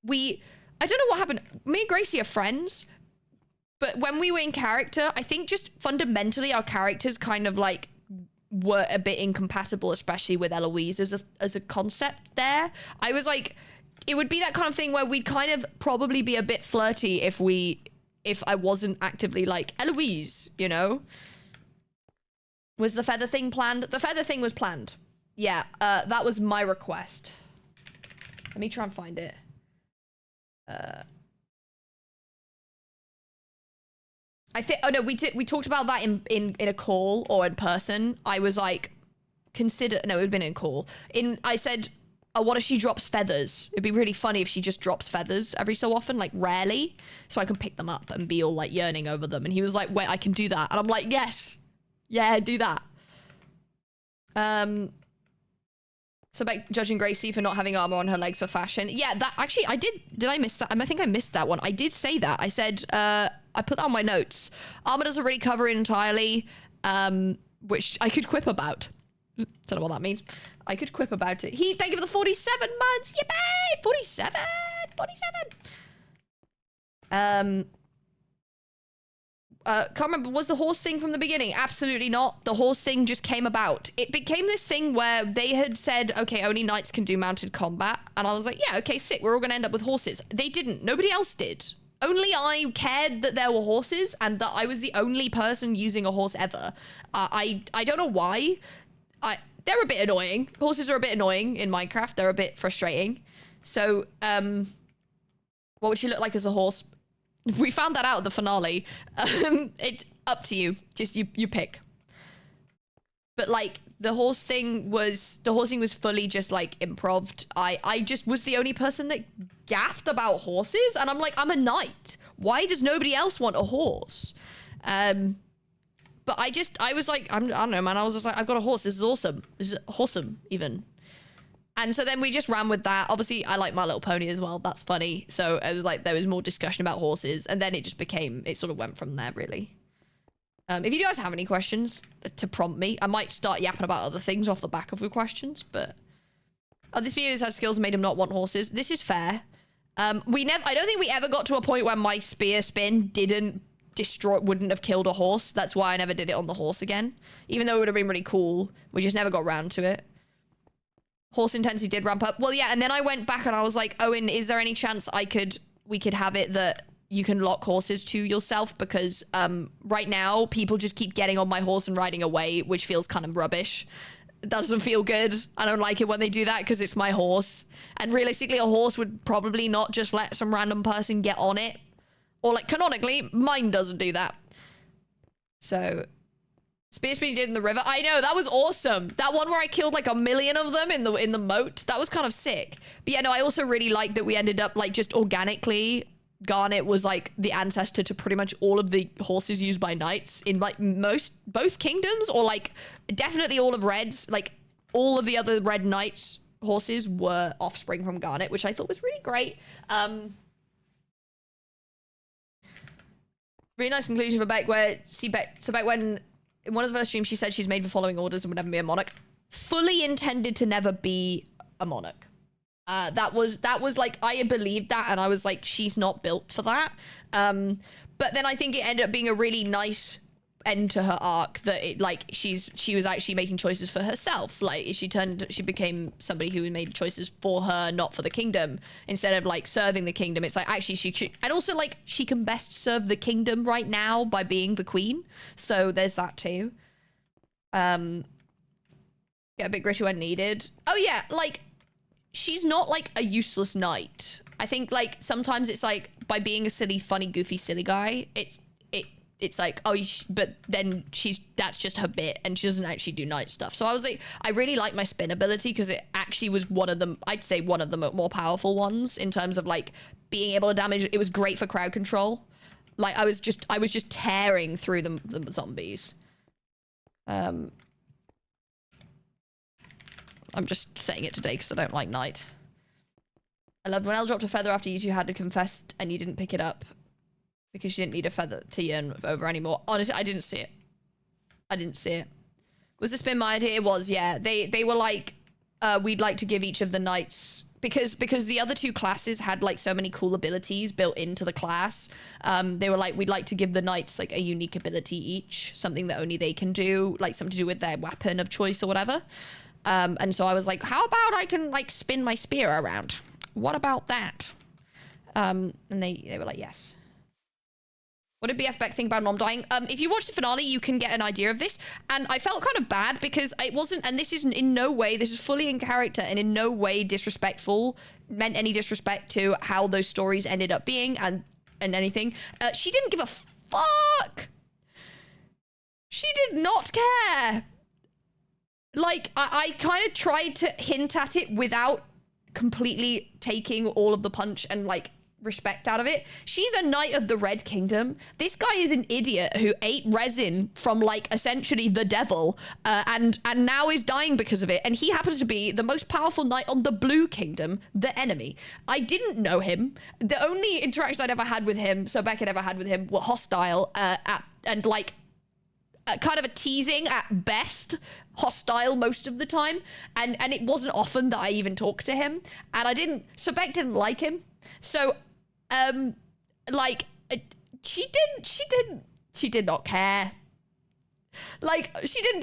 I don't know what happened. Me and Gracie are friends, but when we were in character, I think just fundamentally our characters kind of like were a bit incompatible, especially with Eloise as a concept there. I was like, it would be that kind of thing where we'd kind of probably be a bit flirty if I wasn't actively like, Eloise, you know? Was the feather thing planned? The feather thing was planned. Yeah, that was my request. Let me try and find it. I think, oh no, we talked about that in a call or in person. I was like, no, it would have been in call. I said, oh, what if she drops feathers? It'd be really funny if she just drops feathers every so often, like rarely, so I can pick them up and be all like yearning over them. And he was like, wait, I can do that. And I'm like, yes. Yeah, do that. So by judging Gracie for not having armor on her legs for fashion. Yeah, that actually, did I miss that? I think I missed that one. I did say that. I said, I put that on my notes. Armor doesn't really cover it entirely, which I could quip about. Don't know what that means. I could quip about it. Thank you for the 47 months. Yippee! 47! Can't remember, was the horse thing from the beginning? Absolutely not. The horse thing just came about. It became this thing where they had said, okay, only knights can do mounted combat. And I was like, yeah, okay, sick. We're all going to end up with horses. They didn't. Nobody else did. Only I cared that there were horses and that I was the only person using a horse ever. I don't know why. They're a bit annoying. Horses are a bit annoying in Minecraft. They're a bit frustrating. So, what would she look like as a horse? We found that out at the finale. It's up to you. Just you pick. But like the horse thing was fully just like improved. I just was the only person that gaffed about horses, and I'm like, I'm a knight. Why does nobody else want a horse? But I was like, I don't know, man. I was just like, I've got a horse. This is awesome. This is awesome, even. And so then we just ran with that. Obviously, I like My Little Pony as well. That's funny. So it was like there was more discussion about horses, and then it just became, it sort of went from there, really. If you guys have any questions to prompt me, I might start yapping about other things off the back of the questions, but... Oh, this video has had skills that made him not want horses. This is fair. I don't think we ever got to a point where my spear spin wouldn't have killed a horse. That's why I never did it on the horse again. Even though it would have been really cool. We just never got around to it. Horse intensity did ramp up. Well, yeah, and then I went back and I was like, Owen, is there any chance we could have it that you can lock horses to yourself? Because right now, people just keep getting on my horse and riding away, which feels kind of rubbish. It doesn't feel good. I don't like it when they do that because it's my horse. And realistically, a horse would probably not just let some random person get on it. Or like, canonically, mine doesn't do that. So... Spear spin you did in the river. I know, that was awesome. That one where I killed like 1 million of them in the moat. That was kind of sick. But yeah, no, I also really like that we ended up like just organically. Garnet was like the ancestor to pretty much all of the horses used by knights in like both kingdoms, or like definitely all of Red's. Like all of the other Red Knights horses were offspring from Garnet, which I thought was really great. Really nice conclusion for Beck where Beck when in one of the first streams she said she's made for following orders and would never be a monarch. Fully intended to never be a monarch. That was like, I believed that, and I was like, she's not built for that. But then I think it ended up being a really nice end to her arc, that it like she was actually making choices for herself. Like she became somebody who made choices for her, not for the kingdom, instead of like serving the kingdom. It's like actually she and also like she can best serve the kingdom right now by being the queen. So there's that too. Get a bit gritty when needed. Oh yeah, like she's not like a useless knight. I think like sometimes it's like by being a silly, funny, goofy, silly guy, it's like, oh, but then that's just her bit, and she doesn't actually do knight stuff. So I was like, I really like my spin ability because it actually was one of them, I'd say one of the more powerful ones in terms of like being able to damage. It was great for crowd control. Like I was just tearing through the zombies. I'm just saying it today because I don't like knight. I loved when Elle dropped a feather after you two had to confess and you didn't pick it up because you didn't need a feather to yearn over anymore. Honestly, I didn't see it. I didn't see it. Was the spin my idea? It was, yeah. They were like, we'd like to give each of the knights, because the other two classes had like so many cool abilities built into the class. They were like, we'd like to give the knights like a unique ability each, something that only they can do, like something to do with their weapon of choice or whatever. And so I was like, how about I can like spin my spear around? What about that? And they were like, yes. What did BF Beck think about Nom dying? If you watch the finale, you can get an idea of this. And I felt kind of bad because it wasn't, and this is in no way, this is fully in character and in no way disrespectful, meant any disrespect to how those stories ended up being and anything. She didn't give a fuck. She did not care. Like, I kind of tried to hint at it without completely taking all of the punch and like respect out of it. She's a knight of the Red Kingdom. This guy is an idiot who ate resin from like essentially the devil, and now is dying because of it. And he happens to be the most powerful knight on the Blue Kingdom, the enemy. I didn't know him. The only interactions I'd ever had with him, so Beck had ever had with him, were hostile and like kind of a teasing at best, hostile most of the time, and it wasn't often that I even talked to him, and so Beck didn't like him. So like she did not care. Like she didn't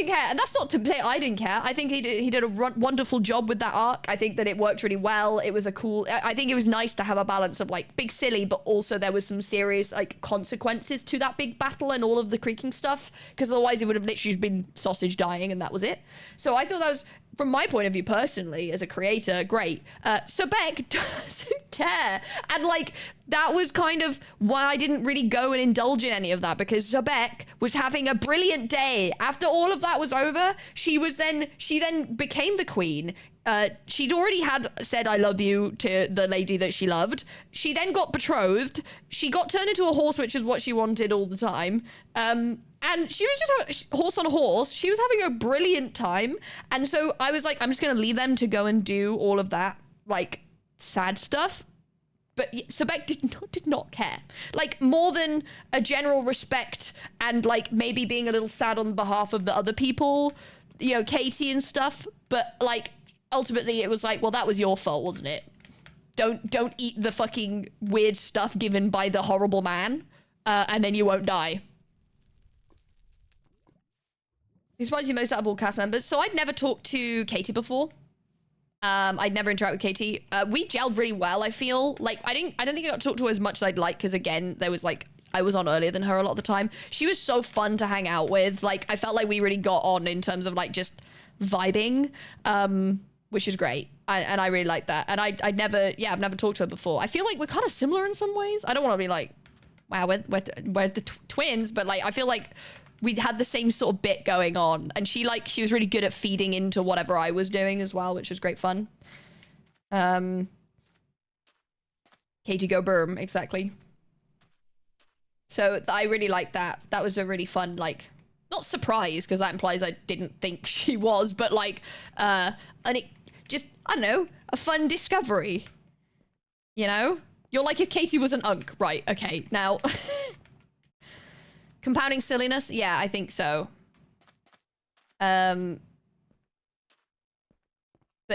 care, and that's not to say I didn't care. I think he did a wonderful job with that arc. I think that it worked really well. It was I think it was nice to have a balance of like big silly, but also there was some serious like consequences to that big battle and all of the creaking stuff, because otherwise it would have literally been sausage dying and that was it. So I thought that was, from my point of view personally as a creator, great. So Beck doesn't care, and like that was kind of why I didn't really go and indulge in any of that, because Beck was having a brilliant day. After all of that was over, she then became the queen, she'd already had said I love you to the lady that she loved. She then got betrothed. She got turned into a horse, which is what she wanted all the time. And she was just a horse on a horse. She was having a brilliant time. And so I was like, I'm just going to leave them to go and do all of that, like, sad stuff. But Sebek did not care. Like, more than a general respect and, like, maybe being a little sad on behalf of the other people, you know, Katie and stuff. But, like, ultimately it was like, well, that was your fault, wasn't it? Don't eat the fucking weird stuff given by the horrible man, and then you won't die. Who surprised you most out of all cast members? So I'd never talked to Katie before. I'd never interacted with Katie. We gelled really well, I feel. Like, I don't think I got to talk to her as much as I'd like, because again, there was like, I was on earlier than her a lot of the time. She was so fun to hang out with. Like, I felt like we really got on in terms of like just vibing, which is great. And I really like that. And I've never talked to her before. I feel like we're kind of similar in some ways. I don't want to be like, wow, we're the twins, but like, I feel like we had the same sort of bit going on. And she was really good at feeding into whatever I was doing as well, which was great fun. Katie go Berm, exactly. So I really liked that. That was a really fun, like, not surprise, because that implies I didn't think she was, but like, and it just, I don't know, a fun discovery. You know? You're like if Katie was an unk. Right, okay, now. Compounding silliness? Yeah, I think so. But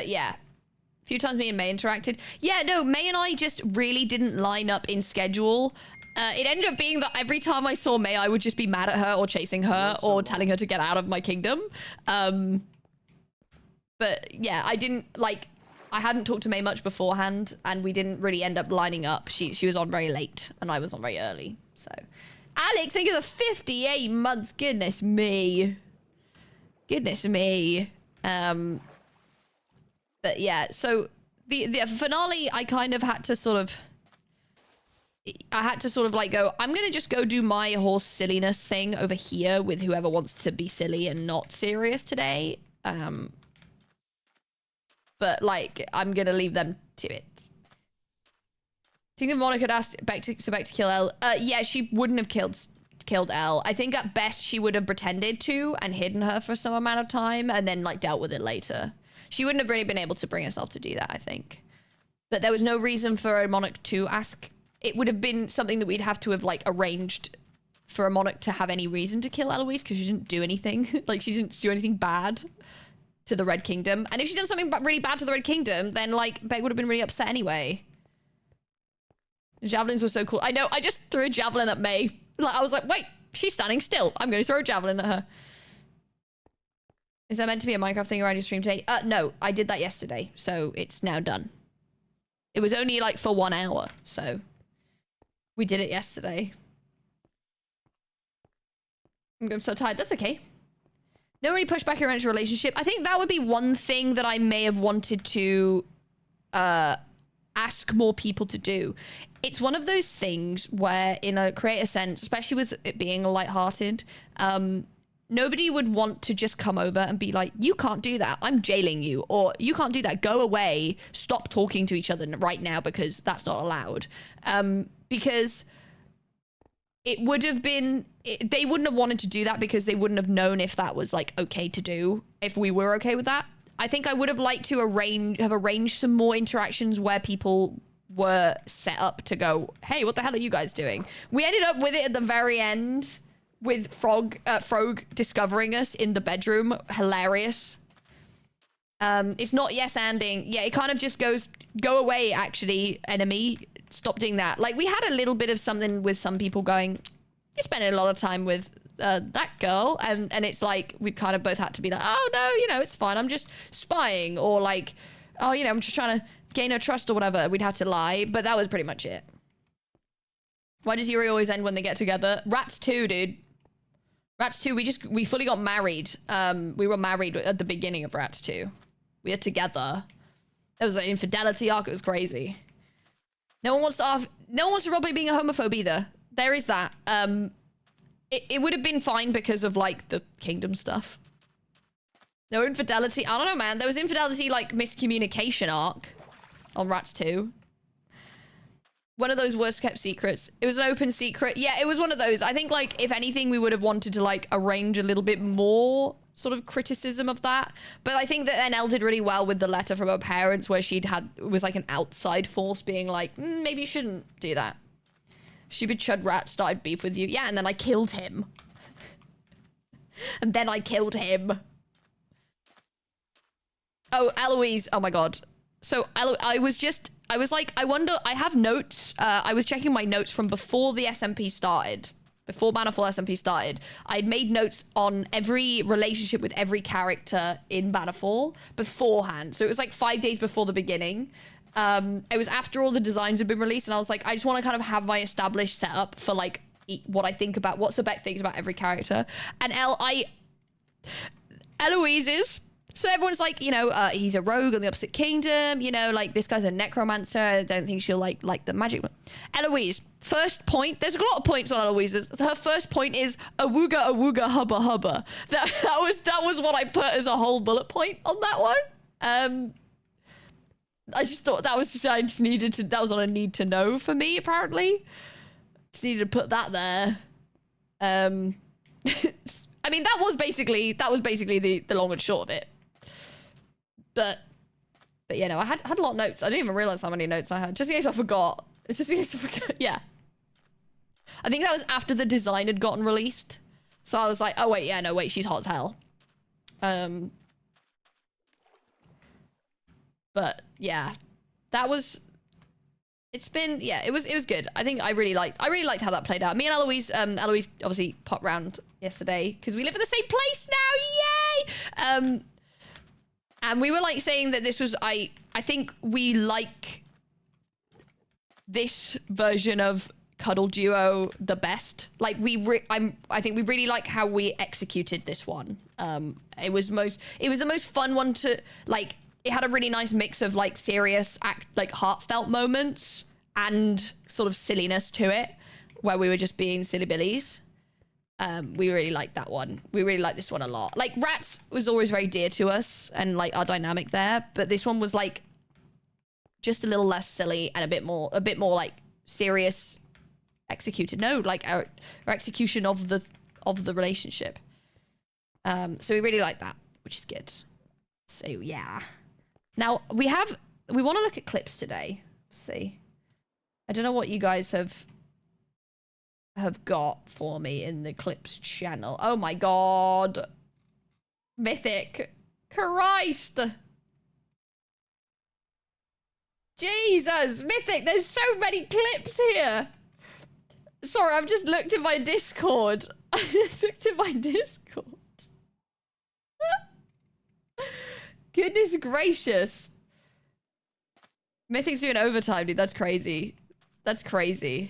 yeah. A few times me and May interacted. Yeah, no, May and I just really didn't line up in schedule. It ended up being that every time I saw May, I would just be mad at her or chasing her or telling her to get out of my kingdom. But yeah, I hadn't talked to May much beforehand, and we didn't really end up lining up. She was on very late and I was on very early, so. Alex, thank you for the 58 months. Goodness me. Goodness me. But yeah, so the finale, I kind of had to sort of like go, I'm going to just go do my horse silliness thing over here with whoever wants to be silly and not serious today. But like, I'm going to leave them to it. Do you think if Monica had asked Sebek to kill Elle? Yeah, she wouldn't have killed Elle. I think at best she would have pretended to and hidden her for some amount of time and then like dealt with it later. She wouldn't have really been able to bring herself to do that, I think. But there was no reason for a monarch to ask. It would have been something that we'd have to have like arranged for a monarch to have any reason to kill Eloise, because she didn't do anything. Like, she didn't do anything bad to the Red Kingdom. And if she'd done something really bad to the Red Kingdom, then like Beck would have been really upset anyway. Javelins were so cool. I know, I just threw a javelin at May. Like, I was like, wait, she's standing still. I'm going to throw a javelin at her. Is that meant to be a Minecraft thing around your stream today? No, I did that yesterday, so it's now done. It was only like for 1 hour, so we did it yesterday. I'm so tired. That's okay. No really pushback around your relationship. I think that would be one thing that I may have wanted to ask more people to do. It's one of those things where, in a creator sense, especially with it being lighthearted, nobody would want to just come over and be like, you can't do that, I'm jailing you, or you can't do that, go away, stop talking to each other right now because that's not allowed. Because it would have been, they wouldn't have wanted to do that because they wouldn't have known if that was like okay to do, if we were okay with that. I think I would have liked to have arranged some more interactions where people were set up to go, hey, what the hell are you guys doing? We ended up with it at the very end with Frog discovering us in the bedroom. Hilarious. It's not yes-anding. Yeah, it kind of just goes, go away, actually, enemy. Stop doing that. Like, we had a little bit of something with some people going, you're spending a lot of time with that girl, and it's like we kind of both had to be like, oh no, you know, it's fine, I'm just spying, or like, oh, you know, I'm just trying to gain her trust or whatever. We'd have to lie, but that was pretty much it. Why does Yuri always end when they get together? Rats 2, dude. Rats 2, we fully got married. We were married at the beginning of Rats 2. We were together. There was an infidelity arc. It was crazy. No one wants to roleplay being a homophobe either. There is that. It would have been fine because of like the kingdom stuff. No infidelity. I don't know, man. There was infidelity, like, miscommunication arc on Rats 2. One of those worst kept secrets. It was an open secret. Yeah, it was one of those. I think, like, if anything, we would have wanted to, like, arrange a little bit more sort of criticism of that. But I think that NL did really well with the letter from her parents where it was like an outside force being like, maybe you shouldn't do that. Stupid chud rat started beef with you. Yeah, and then I killed him. And then I killed him. Oh, Eloise. Oh my God. So I was like, I wonder, I have notes. I was checking my notes from before the SMP started. Before Bannerfall SMP started, I'd made notes on every relationship with every character in Bannerfall beforehand. So it was like 5 days before the beginning. It was after all the designs had been released, and I was like, I just want to kind of have my established setup for like what I think about, what Sebek thinks about every character. And Eloise's. So everyone's like, you know, he's a rogue in the opposite kingdom. You know, like this guy's a necromancer. I don't think she'll like the magic one. Eloise, first point. There's a lot of points on Eloise's. Her first point is awooga hubba hubba. That was what I put as a whole bullet point on that one. I just thought that was just, that was on a need to know for me, apparently. Just needed to put that there. I mean, that was basically the long and short of it. But you know, I had a lot of notes. I didn't even realize how many notes I had. Just in case I forgot. It's just in case I forgot. Yeah. I think that was after the design had gotten released. So I was like, oh wait, yeah, no, wait, she's hot as hell. But yeah, that was, it's been, yeah, it was good. I think I really liked how that played out. Me and Eloise obviously popped round yesterday because we live in the same place now. Yay! And we were like saying that this was, I think we like this version of Cuddle Duo the best. Like I think we really like how we executed this one. It was the most fun one to like. It had a really nice mix of like serious like heartfelt moments and sort of silliness to it, where we were just being silly billies. We really liked that one. We really liked this one a lot. Like Rats was always very dear to us and like our dynamic there, but this one was like just a little less silly and a bit more like serious executed. No, like our execution of the relationship. So we really like that, which is good. So yeah. Now we want to look at clips today. Let's see. I don't know what you guys have got for me in the clips channel. Oh my God. Mythic. Christ. Jesus, Mythic, there's so many clips here. Sorry, I've just looked at my Discord. I just looked at my Discord. Goodness gracious. Mythic's doing overtime, dude. That's crazy. That's crazy.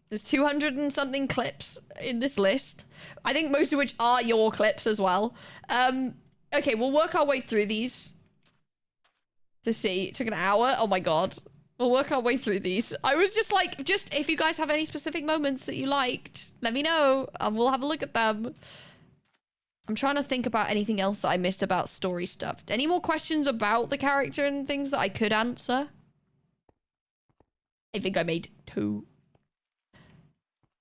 There's 200 and something clips in this list. I think most of which are your clips as well. Okay, we'll work our way through these. To see. It took an hour. Oh my God. We'll work our way through these. I was just like, if you guys have any specific moments that you liked, let me know. And we'll have a look at them. I'm trying to think about anything else that I missed about story stuff. Any more questions about the character and things that I could answer? I think I made 2.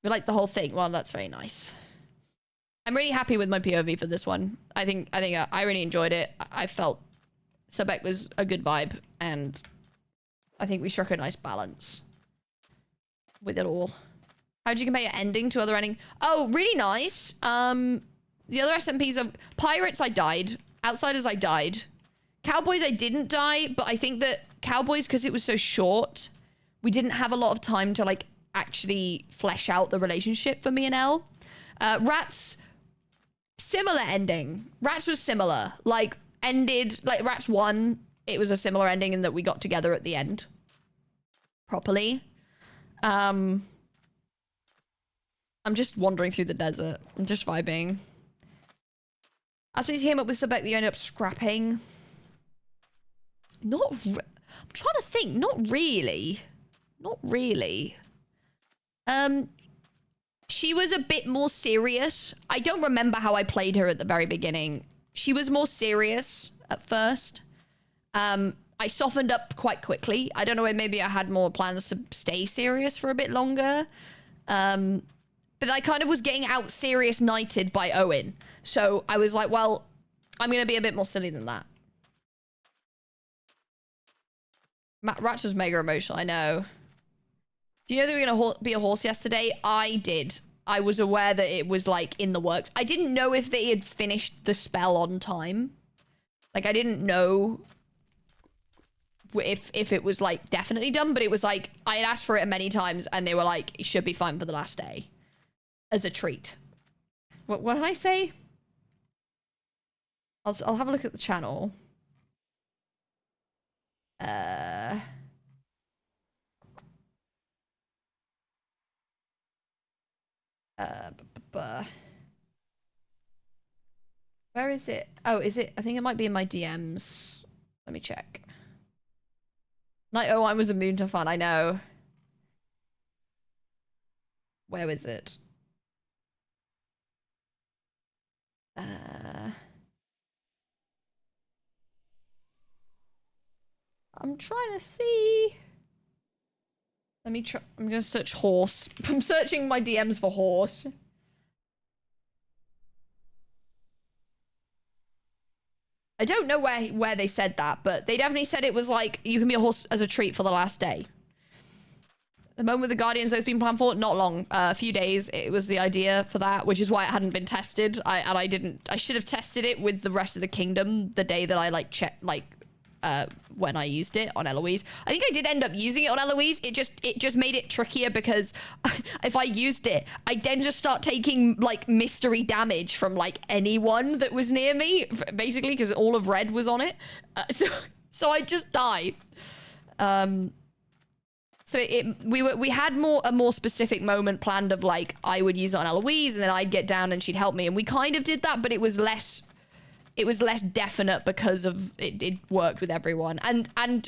We like the whole thing. Well, that's very nice. I'm really happy with my POV for this one. I think I really enjoyed it. I felt Sebek was a good vibe, and I think we struck a nice balance with it all. How'd you compare your ending to other ending? Oh, really nice. The other SMPs of Pirates, I died. Outsiders, I died. Cowboys, I didn't die, but I think that Cowboys, because it was so short, we didn't have a lot of time to like actually flesh out the relationship for me and Elle. Rats, similar ending. Rats was similar. Like ended, like Rats 1, it was a similar ending in that we got together at the end. Properly. I'm just wandering through the desert. I'm just vibing. As we came up with Sebek, you ended up scrapping. I'm trying to think. Not really. Not really. She was a bit more serious. I don't remember how I played her at the very beginning. she was more serious at first. I softened up quite quickly. I don't know, maybe I had more plans to stay serious for a bit longer. But I kind of was getting out serious knighted by Owen. So I was like, well, I'm going to be a bit more silly than that. Ratch was mega emotional, I know. Do you know that we were going to be a horse yesterday? I did. I was aware that it was like in the works. I didn't know if they had finished the spell on time. Like I didn't know if it was like definitely done, but it was like I had asked for it many times and they were like, it should be fine for the last day as a treat. What did I say? I'll have a look at the channel. Where is it? Oh, is it? I think it might be in my DMs. Let me check. Like, oh, I was immune to fun. I know. Where is it? I'm trying to see. Let me try. I'm gonna search horse. I'm searching my DMs for horse. I don't know where they said that, but they definitely said it was like, you can be a horse as a treat for the last day. The moment with the Guardians that's been planned for, not long, a few days. It was the idea for that, which is why it hadn't been tested. I should have tested it with the rest of the kingdom the day that I like checked, like, when I used it on Eloise. I think I did end up using it on Eloise. It just made it trickier because if I used it, I'd then just start taking like mystery damage from like anyone that was near me, basically, because all of red was on it. So I just die. So we had a more specific moment planned of like I would use it on Eloise and then I'd get down and she'd help me, and we kind of did that, but it was less definite because of it worked with everyone. And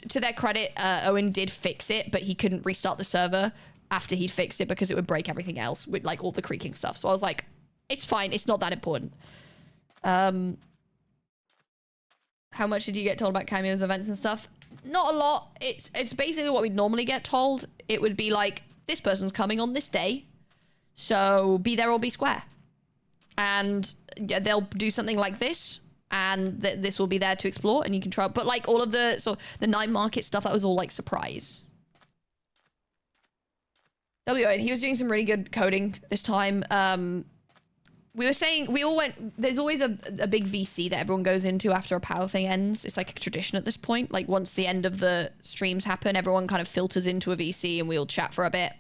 to their credit, Owen did fix it, but he couldn't restart the server after he'd fixed it because it would break everything else with like all the creaking stuff. So I was like, it's fine, it's not that important. How much did you get told about cameos, events and stuff? Not a lot. It's basically what we'd normally get told. It would be like, this person's coming on this day, so be there or be square. And yeah, they'll do something like this, and this will be there to explore, and you can try. But like all of the night market stuff, that was all like surprise. WO, he was doing some really good coding this time. We were saying, we all went, there's always a big VC that everyone goes into after a power thing ends. It's like a tradition at this point. Like once the end of the streams happen, everyone kind of filters into a VC and we all chat for a bit.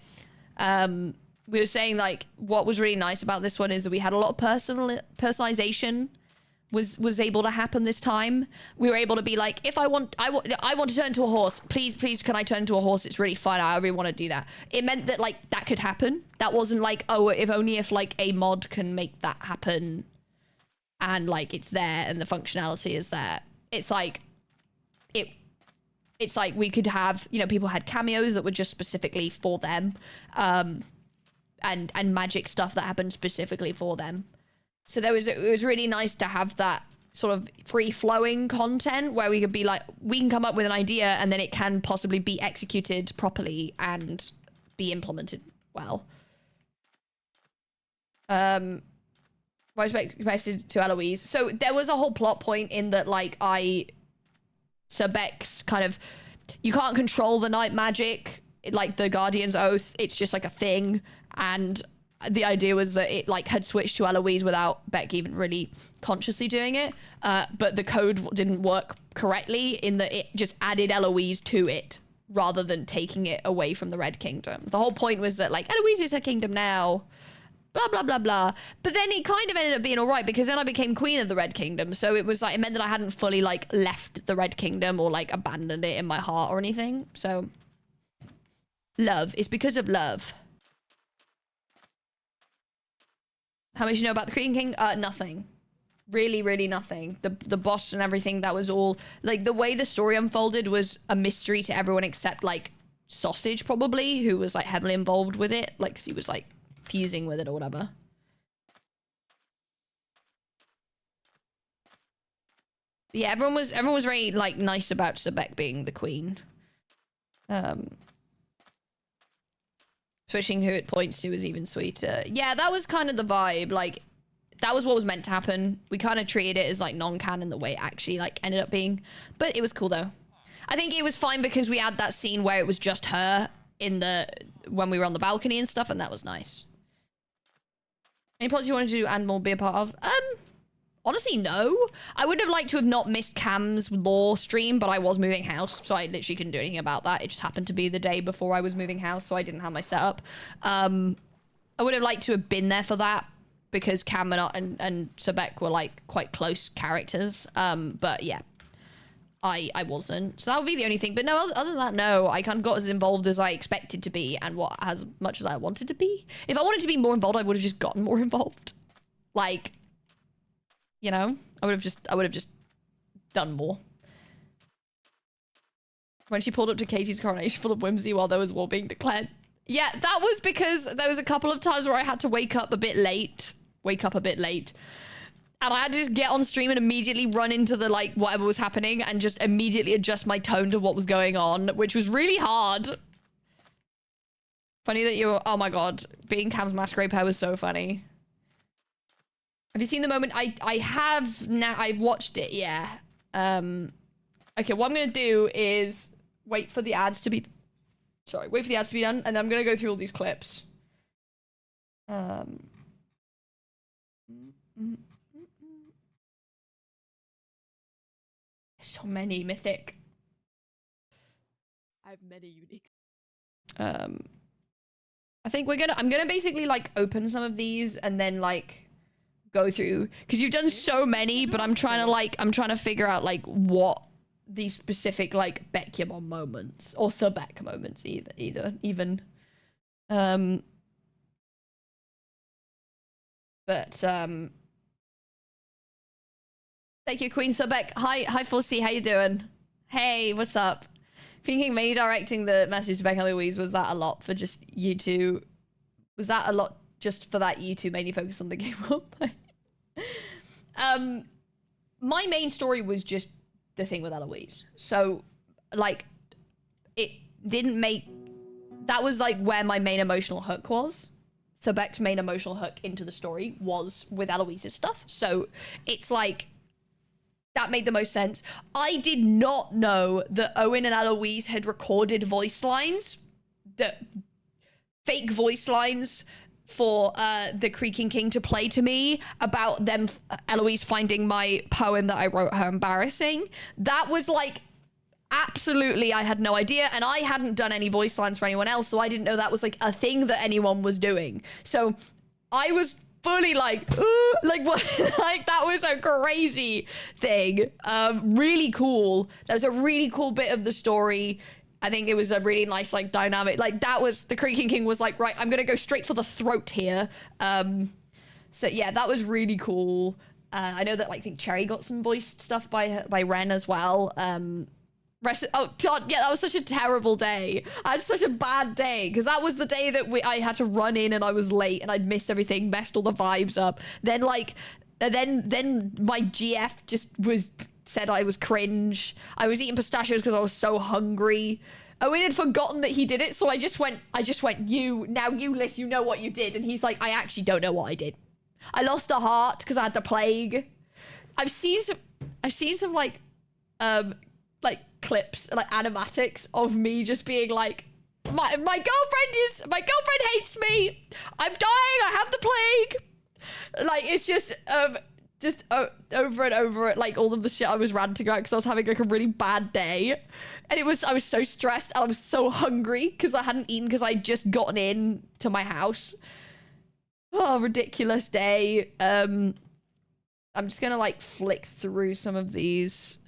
We were saying like, what was really nice about this one is that we had a lot of personalization was able to happen this time. We were able to be like, if I want to turn into a horse, please, can I turn into a horse? It's really fun. I really want to do that. It meant that like that could happen. That wasn't like, oh, if like a mod can make that happen and like it's there and the functionality is there. It's like, it's like we could have, you know, people had cameos that were just specifically for them, and magic stuff that happened specifically for them. So it was really nice to have that sort of free-flowing content where we could be like, we can come up with an idea and then it can possibly be executed properly and be implemented well. I was expected to Eloise. So there was a whole plot point in that, like, Sir Beck's kind of, you can't control the night magic, like the Guardian's Oath. It's just like a thing. And the idea was that it like had switched to Eloise without Beck even really consciously doing it. But the code didn't work correctly in that it just added Eloise to it rather than taking it away from the Red Kingdom. The whole point was that like Eloise is her kingdom now, blah, blah, blah, blah. But then it kind of ended up being all right because then I became queen of the Red Kingdom. So it was like, it meant that I hadn't fully like left the Red Kingdom or like abandoned it in my heart or anything. So love. It's because of love. How much you know about the Cretan King? Nothing. Really, really nothing. The boss and everything, that was all... Like, the way the story unfolded was a mystery to everyone except, like, Sausage, probably, who was, like, heavily involved with it. Like, 'cause he was, like, fusing with it or whatever. Yeah, everyone was very like nice about Sebek being the queen. Switching who it points to is even sweeter. Yeah, that was kind of the vibe. Like, that was what was meant to happen. We kind of treated it as like non-canon the way it actually like ended up being. But it was cool though. I think it was fine because we had that scene where it was just her in the when we were on the balcony and stuff, and that was nice. Any plots you wanted to do and more be a part of? Honestly, no. I would have liked to have not missed Cam's lore stream, but I was moving house, so I literally couldn't do anything about that. It just happened to be the day before I was moving house, so I didn't have my setup. I would have liked to have been there for that, because Cam and Sebek were, like, quite close characters. But, yeah. I wasn't. So that would be the only thing. But no, other than that, no. I kind of got as involved as I expected to be, and as much as I wanted to be. If I wanted to be more involved, I would have just gotten more involved. Like... You know, I would have just done more. When she pulled up to Katie's coronation full of whimsy while there was war being declared. Yeah, that was because there was a couple of times where I had to wake up a bit late. And I had to just get on stream and immediately run into the, like, whatever was happening and just immediately adjust my tone to what was going on, which was really hard. Funny that you were, oh my god, being Cam's masquerade pair was so funny. Have you seen the moment? I have now. I've watched it. Yeah. Okay. What I'm gonna do is wait for the ads to be. Sorry. Wait for the ads to be done, and then I'm gonna go through all these clips. So many mythic. I have many unique. I think I'm gonna basically like open some of these and then like. Go through because you've done so many, but I'm trying to figure out like what these specific like Bekyamon moments or Sebek moments even but thank you, Queen Sebek. Hi Fussy, how you doing? Hey, what's up? Thinking maybe directing the message to Beck and Louise, was that a lot for just you two? Was that a lot just for that you two mainly focus on the game roleplay? My main story was just the thing with Eloise. So, like, it didn't make... That was, like, where my main emotional hook was. So Beck's main emotional hook into the story was with Eloise's stuff. So, it's, like... That made the most sense. I did not know that Owen and Eloise had recorded voice lines. Fake voice lines... for the Creaking King to play to me about them, Eloise finding my poem that I wrote her embarrassing. That was like, absolutely, I had no idea. And I hadn't done any voice lines for anyone else, so I didn't know that was like a thing that anyone was doing. So I was fully like, like what? Like that was a crazy thing. Really cool. That was a really cool bit of the story. I think it was a really nice, like, dynamic. Like, that was... The Creaking King was like, right, I'm going to go straight for the throat here. So, yeah, that was really cool. I know that, like, I think Cherry got some voiced stuff by Ren as well. Oh, God, yeah, that was such a terrible day. I had such a bad day. Because that was the day that I had to run in and I was late and I'd missed everything, messed all the vibes up. Then, like... Then my GF just was... said I was cringe. I was eating pistachios because I was so hungry. Owen had forgotten that he did it, so I just went, now you list, you know what you did. And he's like, I actually don't know what I did. I lost a heart because I had the plague. I've seen some like clips, like animatics of me just being like, my girlfriend hates me. I'm dying, I have the plague. Like, it's just over and over it, like all of the shit I was ranting about because I was having like a really bad day, and I was so stressed and I was so hungry because I hadn't eaten because I'd just gotten in to my house. Oh, ridiculous day. I'm just gonna like flick through some of these.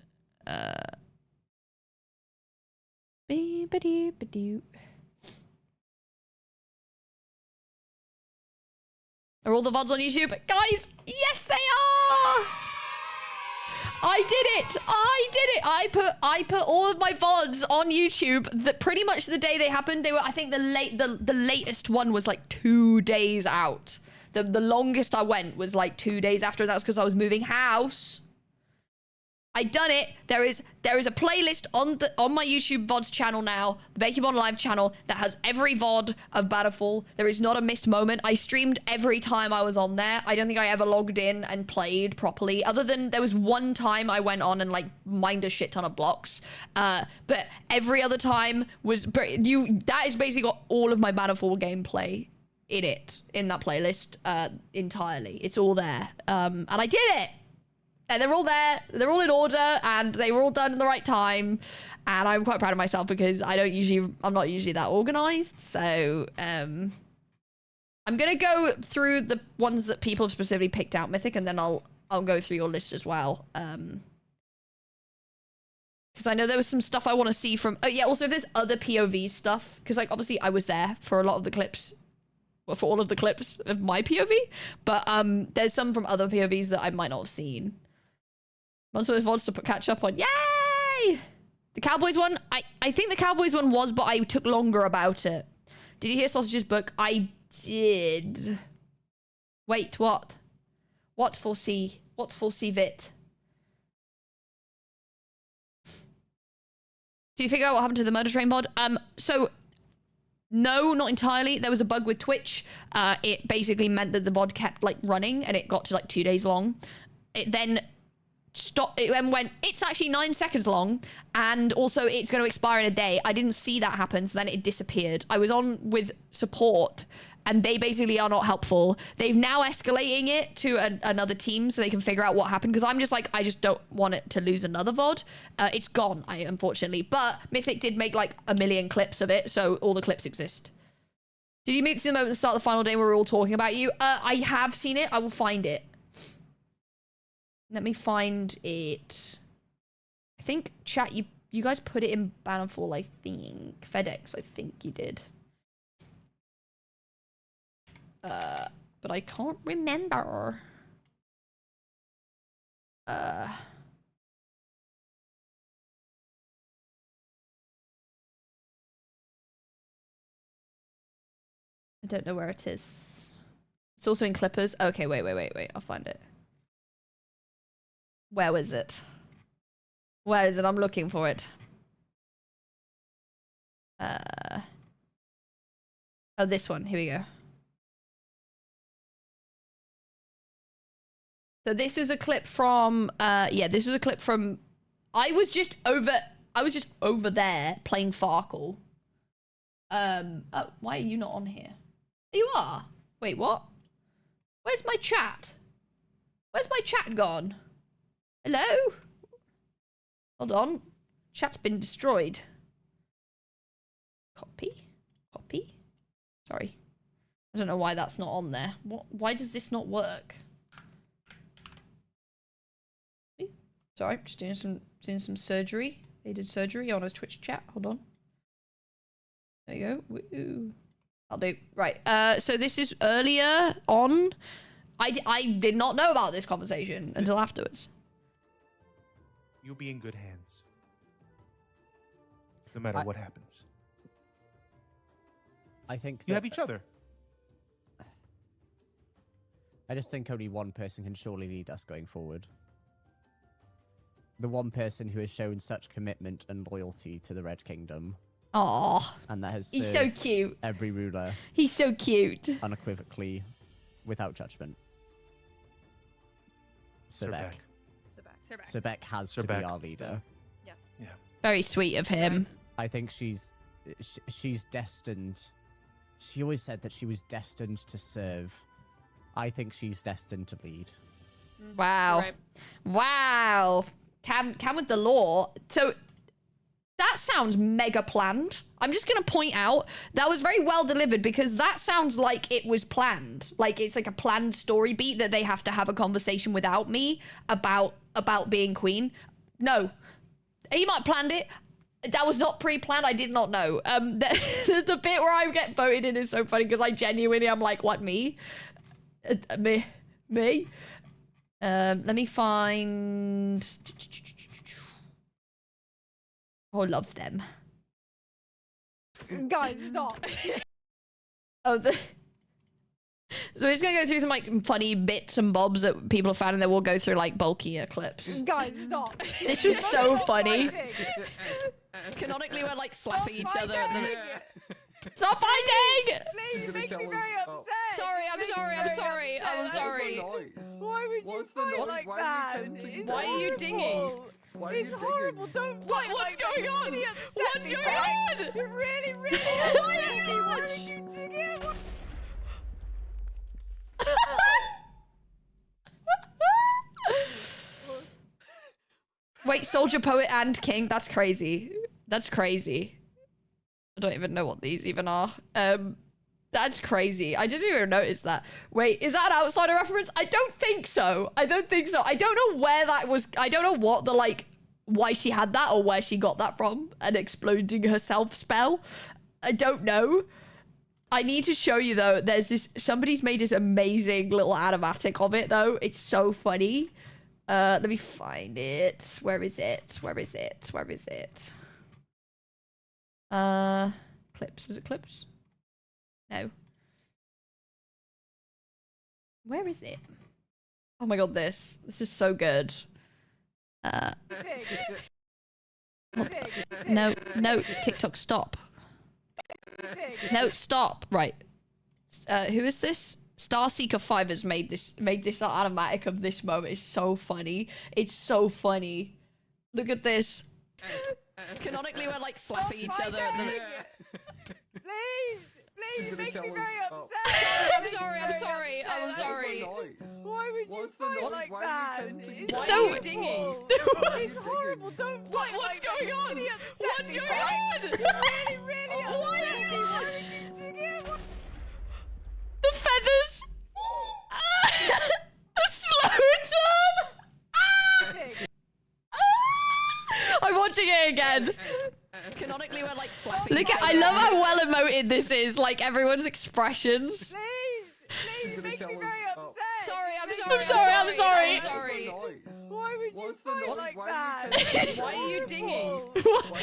Are all the VODs on YouTube? Guys, yes they are! I did it! I put all of my VODs on YouTube that pretty much the day they happened. They were, I think the latest one was like 2 days out. The longest I went was like 2 days after. That's because I was moving house. I done it. There is a playlist on my YouTube VODs channel now, the Bakemon Live channel, that has every VOD of Bannerfall. There is not a missed moment. I streamed every time I was on there. I don't think I ever logged in and played properly, other than there was one time I went on and like mined a shit ton of blocks. But every other time was that is basically got all of my Bannerfall gameplay in that playlist entirely. It's all there. And I did it. And they're all there, they're all in order, and they were all done in the right time. And I'm quite proud of myself because I'm not usually that organized. So I'm gonna go through the ones that people have specifically picked out, Mythic, and then I'll go through your list as well. Because I know there was some stuff I want to see from, oh yeah, also if there's other POV stuff, because like obviously I was there for a lot of the clips, well, for all of the clips of my POV, but there's some from other POVs that I might not have seen. Monster wants to catch up on. Yay! The Cowboys one, I think the Cowboys one was, but I took longer about it. Did you hear Sausage's book? I did. Wait, what? What foresee? What foresee it? Did you figure out what happened to the Murder Train mod? So no, not entirely. There was a bug with Twitch. It basically meant that the VOD kept like running and it got to like 2 days long. It then stopped. It then went, it's actually 9 seconds long, and also it's going to expire in a day. I didn't see that happen, so then it disappeared. I was on with support and they basically are not helpful. They've now escalating it to another team so they can figure out what happened, because I'm just like, I just don't want it to lose another VOD. It's gone, unfortunately, but Mythic did make like 1 million clips of it, so all the clips exist. Did you meet the moment at the start of the final day where we were all talking about you? I have seen it. I will find it. Let me find it. I think, chat, you guys put it in Bannerfall, I think. FedEx, I think you did. But I can't remember. I don't know where it is. It's also in Clippers. Okay, wait. I'll find it. Where was it? Where is it? I'm looking for it. Oh, this one. Here we go. So this is a clip from, yeah, this is a clip from, I was just over there playing Farkle. Oh, why are you not on here? You are? Wait, what? Where's my chat? Where's my chat gone? Hello? Hold on. Chat's been destroyed. Copy? Sorry. I don't know why that's not on there. Why does this not work? Sorry, just doing some surgery. They did surgery on a Twitch chat. Hold on. There you go. Woo. I'll do. Right. So this is earlier on. I did not know about this conversation until afterwards. You'll be in good hands. No matter what happens. I think you have each other. I just think only one person can surely lead us going forward. The one person who has shown such commitment and loyalty to the Red Kingdom. Aww. And that has He's so cute. Every ruler. He's so cute. Unequivocally, without judgment. Sebek. Sebek has to be our leader. Yeah. Very sweet of him. I think she's destined. She always said that she was destined to serve. I think she's destined to lead. Wow. Right. Wow. Cam with the law. So that sounds mega planned. I'm just going to point out that was very well delivered, because that sounds like it was planned. Like it's like a planned story beat that they have to have a conversation without me about being queen. No. He might have planned it. That was not pre-planned. I did not know. The bit where I get voted in is so funny, because I genuinely, I'm like, what, me? Me? Let me find... Oh, love them. Guys, stop. Oh, So we're just gonna go through some like funny bits and bobs that people have found, and then we'll go through like bulkier clips. Guys, stop. This was so Stop funny. fighting. Canonically, we're like slapping each Stop other. fighting. Stop fighting! Please, it makes me very upset. Sorry, It I'm makes me sorry, I'm very sorry, upset. I'm sorry. Why would you What's the fight noise? like Why that? are you tempting It's Why are you dinging? horrible. Why are you It's digging? horrible. Don't What? fight What's like that. going You on? really upset What's me, going guys. on? You're really, really Oh upsetting me. my Why gosh. would you dig it? Wait, soldier, poet, and king? That's crazy. That's crazy. I don't even know what these even are. That's crazy. I just didn't even notice that. Wait, is that an outsider reference? I don't think so. I don't think so. I don't know where that was. I don't know what the, like, why she had that or where she got that from. An exploding herself spell. I don't know. I need to show you, though. There's this, somebody's made this amazing little animatic of it, though. It's so funny. Let me find it. Where is it? Where is it? Where is it? Clips. Is it clips? No. Where is it? Oh my god, this is so good. No, TikTok, stop. No, stop. Right. Who is this? Starseeker 5 has made this automatic of this moment. It's so funny. It's so funny. Look at this. Canonically, we're like slapping each other. Please, it makes me very upset. I'm sorry. I'm sorry. Why would you What's the fight noise? like Why are that? you tempting It's me? So horrible. dinging. It's horrible. Don't fight What's like that. going You on? really upset What's me, going guys. on? You really, really upset me. Why would you dig it? The feathers. The slow turn. I'm watching it again. Canonically, we're like slapping. Look at, I love how well emoted this is. Like everyone's expressions. Please, it makes me very upset. Sorry, I'm sorry. Why would you What's the fight noise? like Why are that? you tempting me? Why are you dinging? Horrible.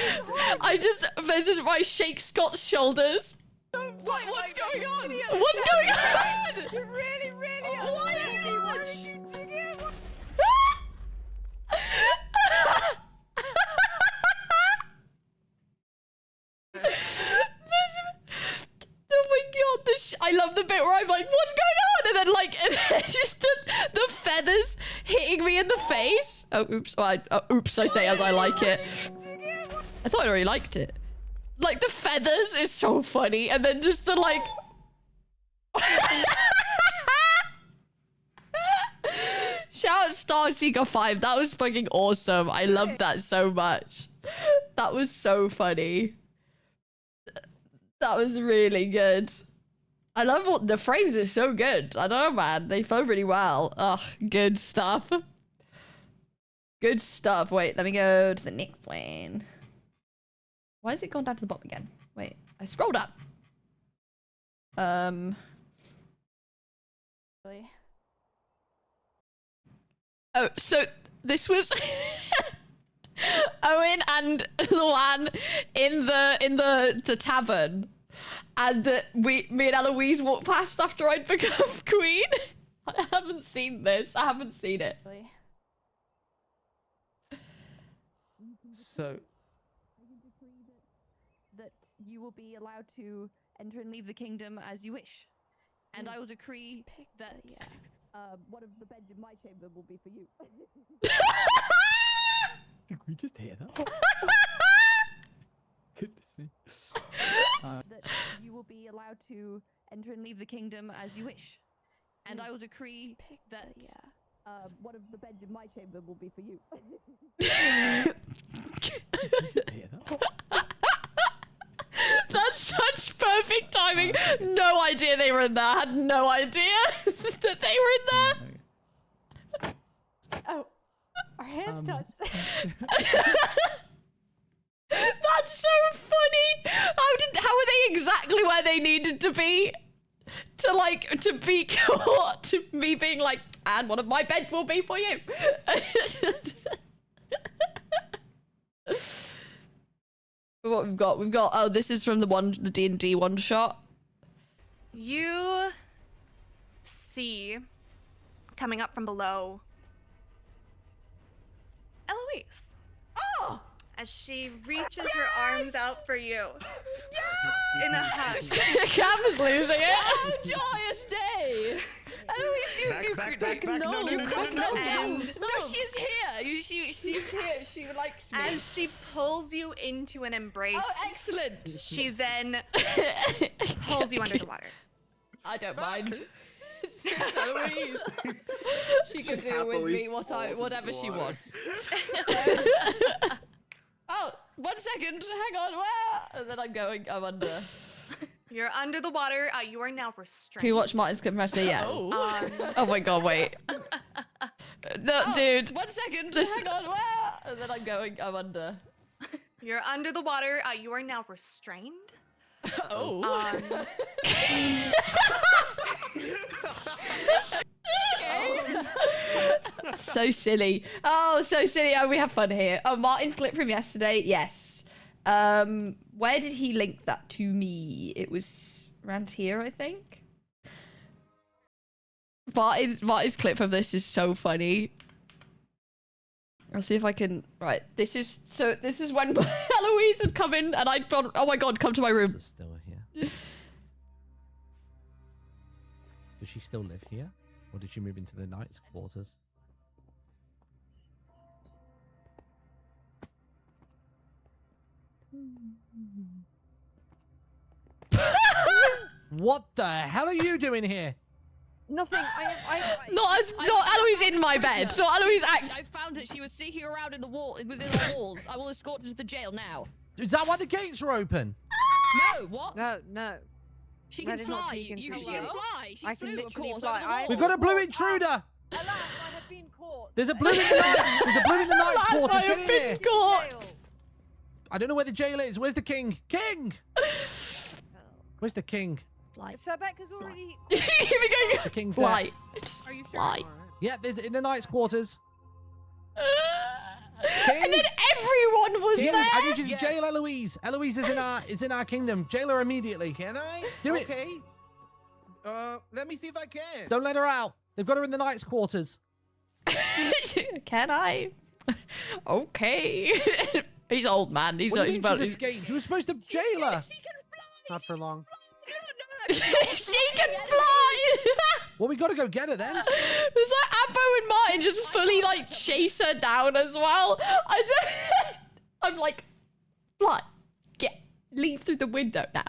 I just, this is why I shake Scott's shoulders. Don't What? fight What's like going that. on? You really What's upset going me. on? You're really, really Oh my upsetting me. Why gosh. would you dig it? Oh my god, I love the bit where I'm like, what's going on? And then like, and then just the feathers hitting me in the face. Oh, oops. Oops, I say as I like it. I thought I already liked it. Like, the feathers is so funny. And then just the like... Shout out Starseeker 5. That was fucking awesome. I loved that so much. That was so funny. That was really good. I love what the frames are so good. I don't know, man. They flow really well. Ugh, good stuff. Good stuff. Wait, let me go to the next one. Why is it going down to the bottom again? Wait, I scrolled up. Oh, so this was Owen and Luan in the tavern, and me and Eloise walked past after I'd become queen. I haven't seen this. I haven't seen it. So, That you will be allowed to enter and leave the kingdom as you wish, and I will decree that one of the beds in my chamber will be for you. did we just hear that? Goodness me. That you will be allowed to enter and leave the kingdom as you wish, and I will decree that one of the beds in my chamber will be for you. That's such perfect timing. No idea they were in there. I had no idea that they were in there. Oh, our hands touched. That's so funny. How are they exactly where they needed to be? To be caught, to me being like, and one of my beds will be for you. What we've got, oh, this is from the D&D one shot. You see coming up from below Eloise. Oh! As she reaches her arms out for you in a hug. Cam's losing it. Oh, joyous day! Eloise, you Back. No. And No, she's here. She's here. She likes me. as she pulls you into an embrace, Oh, excellent. she then pulls you under the water. I don't mind. She's Eloise. She can do with me whatever she wants. Oh, 1 second. Hang on. Where? And then I'm under. You're under the water. You are now restrained. Can you watch Martin's clip from yesterday? Yeah. Oh my god, wait. No, dude. 1 second. Hang on. Where? And then I'm under. You're under the water. You are now restrained. So silly. Oh, so silly. Oh, we have fun here. Oh, Martin's clip from yesterday. Yes. Where did he link that to me? It was around here, I think. Martin's clip from this is so funny. I'll see if I can. Right. This is when Eloise had come in and I'd gone, oh my god, come to my room. Still here. Does she still live here? Or did she move into the knight's quarters? What the hell are you doing here? Nothing. Not Eloise in my bed. Not Eloise I found that she was sneaking around in the within the walls. I will escort her to the jail now. Is that why the gates are open? No, what? No. She That can is not fly. sneaking She through can the fly. She I flew, can of literally course, fly. over the wall. We've got a blue intruder! Alas, I have been caught. There's a blue in the night. There's a blue in the knight's Lads, quarters. I Get have in been here. caught. I don't know where the jail is. Where's the king? King! Where's the king? Sir Beck has already. Here we go. The king's Fly. Are you sure? Fly. Yeah, there's in the knight's quarters. And then everyone was King, there. I need you to jail Eloise. Eloise is in our kingdom. Jail her immediately. Can I? Do it. Okay. Let me see if I can. Don't let her out. They've got her in the knight's quarters. Can I? Okay. He's old man. He's What do you mean about she's escaped? You were supposed to jail her. Not for long. she can fly. Well, we got to go get her then. There's like Abbo and Martin just fully like chase her down as well. I'm like, fly, leave through the window now.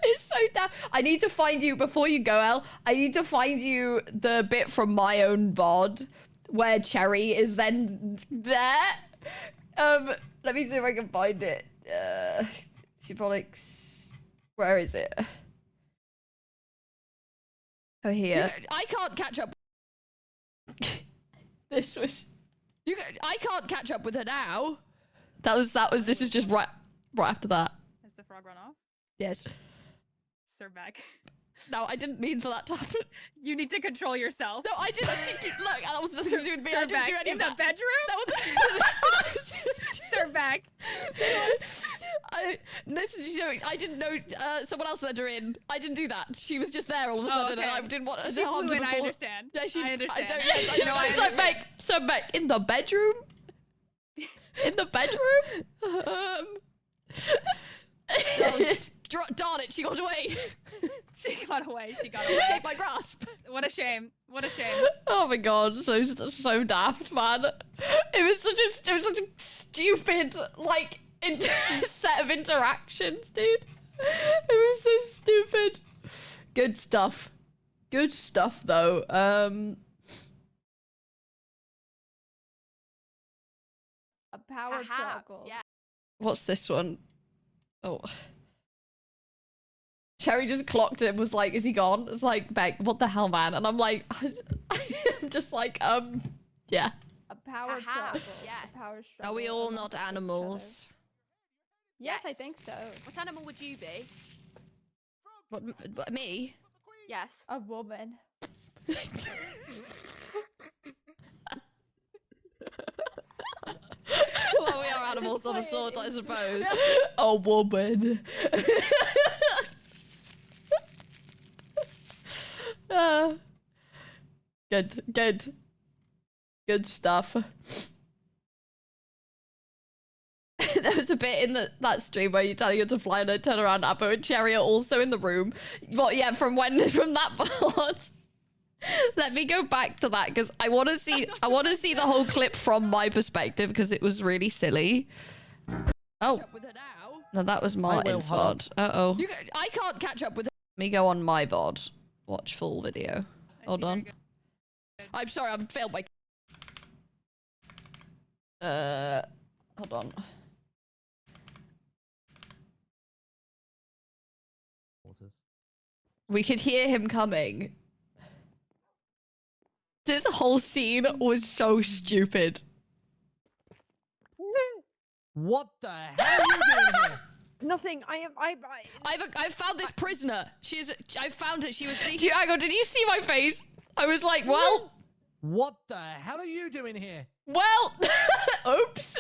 It's so down. I need to find you before you go, El. I need to find you the bit from my own VOD where Cherry is then there. Let me see if I can find it. Shiponics. Where is it? Oh, here. I can't catch up. This was. I can't catch up with her now. This is just right after that. Has the frog run off? Yes. Sir Beck. No, I didn't mean for that to happen. You need to control yourself. No, I didn't. Look, that was nothing to do with me. I didn't Beck, do any in of the that. bedroom? Sir Beck. Listen, I didn't know someone else let her in. I didn't do that. She was just there all of a sudden, and I didn't want her She to harm flew her in, I before. understand. Yeah, I understand. I No, I don't. So back in the bedroom. In the bedroom. Darn it! She got away. She got away. Escaped my grasp. What a shame. What a shame. Oh my god, so daft, man. It was such a stupid like set of interactions, dude. It was so stupid. Good stuff. Good stuff though. A power Perhaps, circle. yeah. What's this one? Oh. Cherry just clocked him, was like, is he gone? It's like, Beck, what the hell, man? And I'm like, I'm just like, yeah. A power Perhaps, circle. yes. A power Are struggle we all amongst not each other. animals? Yes, I Yes. think so. What animal would you be? What, me? Yes. A woman. Well, we are animals of a sort, I suppose. A woman. Good, good. Good stuff. There was a bit in that stream where you're telling her to fly and I turn around, Appo and Cherry are also in the room. Well, yeah, from that part. Let me go back to that because I want to see the whole clip from my perspective because it was really silly. Oh. No, that was Martin's VOD. Uh-oh. I can't catch up with her. Let me go on my VOD. Watch full video. Hold on. I'm sorry, I've failed my... Hold on. We could hear him coming. This whole scene was so stupid. What the hell are you doing here? Nothing. I've found this prisoner. I found it. She was seeking... Did you see my face? I was like, well... What the hell are you doing here? Well... Oops.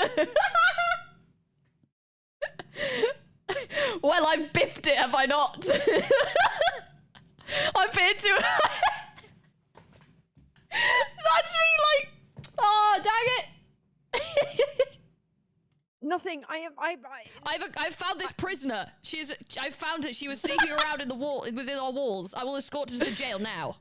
Well, I've biffed it, have I not? I've been to... That's me like... Oh, dang it. Nothing. I've found this prisoner. I found it. She was sneaking around within our walls. I will escort her to the jail now.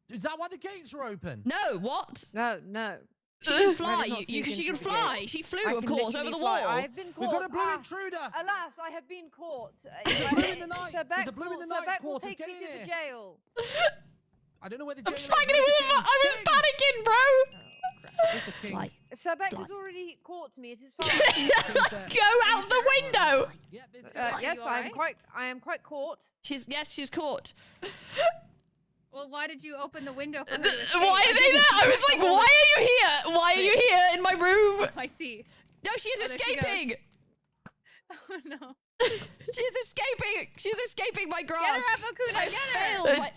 Is that why the gates are open? No, what? No. She can fly. I did not see She can anything fly. She flew, of course, over the fly. wall. I've been caught. We've got a blue intruder. Alas, I have been caught. Blue in the night. Sir There's a blue in the night Beck will quarters. take Get me in to here. the jail. I don't know where the I'm jail is. I was panicking, bro. Where's the king? Fly. Sir Beck has already caught me. It is fine. Go out the window. Yeah, it's Yes, you alright? I am quite caught. She's caught. Well, why did you open the window for her to escape? Why are they there? I was like, why are you here? Why are you here in my room? I see. No, she's Oh, there she escaping. Oh no. She's escaping. She's escaping my grasp. Get her, Apokuna, I get her! failed.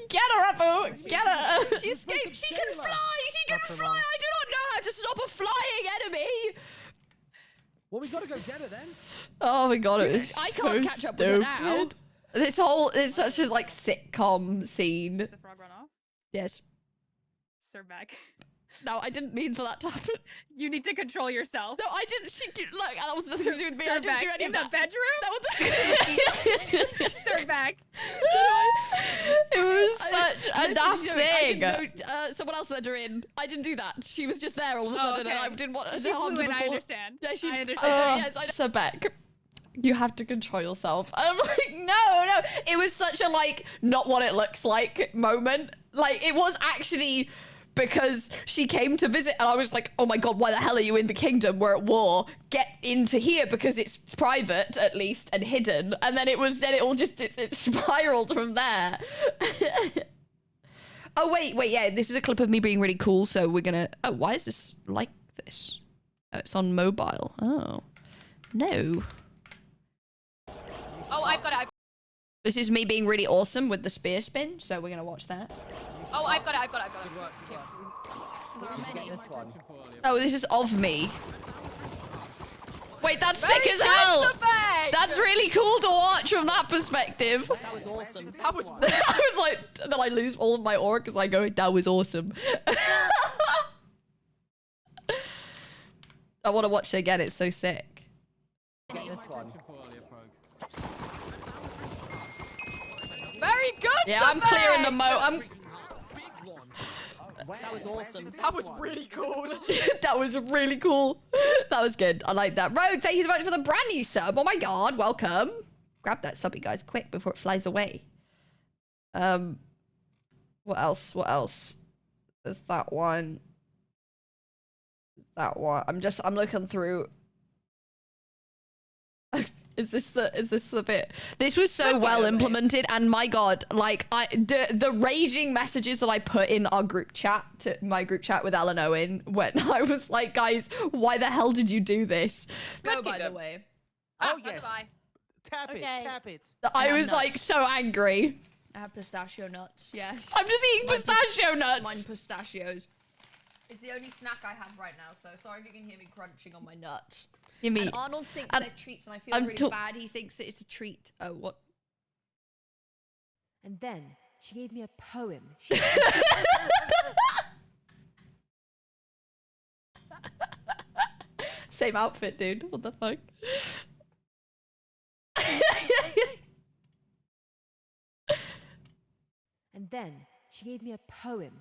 Get her, Appo. Get her. She escaped. She can fly. She can fly. I do not know how to stop a flying enemy. Well, we gotta go get her then. Oh my god, it was I can't so catch up with her now. stupid. This whole is such a like sitcom scene. Did the frog run off? Yes. Sir Beck. No, I didn't mean for that to happen. You need to control yourself. No, I didn't. Look, that was nothing to do with me. Sir I didn't Beck, do any in of the that. bedroom? That was Sir Beck. It was such a daft thing. Someone else let her in. I didn't do that. She was just there all of a sudden, and I didn't want her She to harm flew to in, the I floor. understand. Yeah, she. I understand. Yes, I know. Sir Beck, you have to control yourself. I'm like, no. It was such a like not what it looks like moment. Like it was actually because she came to visit and I was like, oh my god, why the hell are you in the kingdom? We're at war. Get into here because it's private at least and hidden. And then it all just it spiraled from there. Oh wait, yeah, this is a clip of me being really cool, so we're gonna... Oh, why is this like this? Oh, it's on mobile. Oh. No. Oh, I've got it. This is me being really awesome with the spear spin, so we're gonna watch that. Oh, I've got it. Good work. This one. Oh, this is of me. Wait, that's sick as hell! That's really cool to watch from that perspective. That was awesome. I was like, then I lose all of my aura because I go, that was awesome. I want to watch it again, it's so sick. This one. Very good, yeah, I'm clearing the moat. That was awesome. That was really cool. That was really cool. That was good. I like that. Rogue, thank you so much for the brand new sub. Oh my god, welcome. Grab that subby, guys, quick before it flies away. What else? There's that one. I'm looking through. Is this the bit? This was so well implemented, and my god, like the raging messages that I put in our group chat, to my group chat with Alan Owen, when I was like, guys, why the hell did you do this? Go, by the way. Oh yes. Tap it. I was like so angry. I have pistachio nuts, yes. I'm just eating pistachio nuts. Mine pistachios. It's the only snack I have right now, so sorry if you can hear me crunching on my nuts. You mean? And Arnold thinks and they're treats, and I feel really bad. He thinks that it's a treat. Oh, what? And then she gave me a poem. Same outfit, dude. What the fuck? And then she gave me a poem.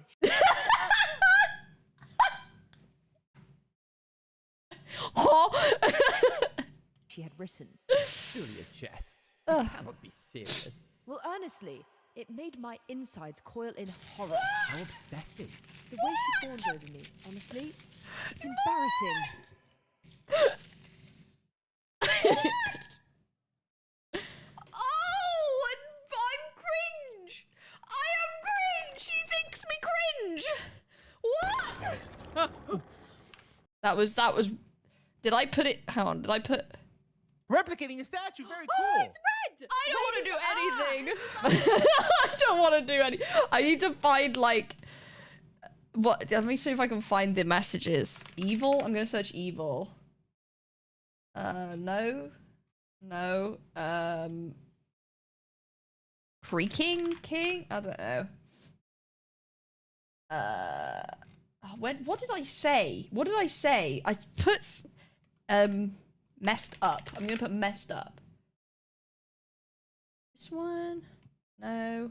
She had written. Surely a jest. You cannot be serious. Well, honestly, it made my insides coil in horror. How obsessive. The way she fawns over me, honestly, it's embarrassing. Oh, I'm cringe. I am cringe. She thinks me cringe. What? That was. Did I put it? Hang on. Did I put? Replicating a statue, very cool. Oh, it's red. I don't want to do anything. I don't want to do any. I need to find like. What? Let me see if I can find the messages. Evil. I'm gonna search evil. No. No. Creaking King? I don't know. What did I say? What did I say? I put messed up. I'm gonna put messed up. This one? No.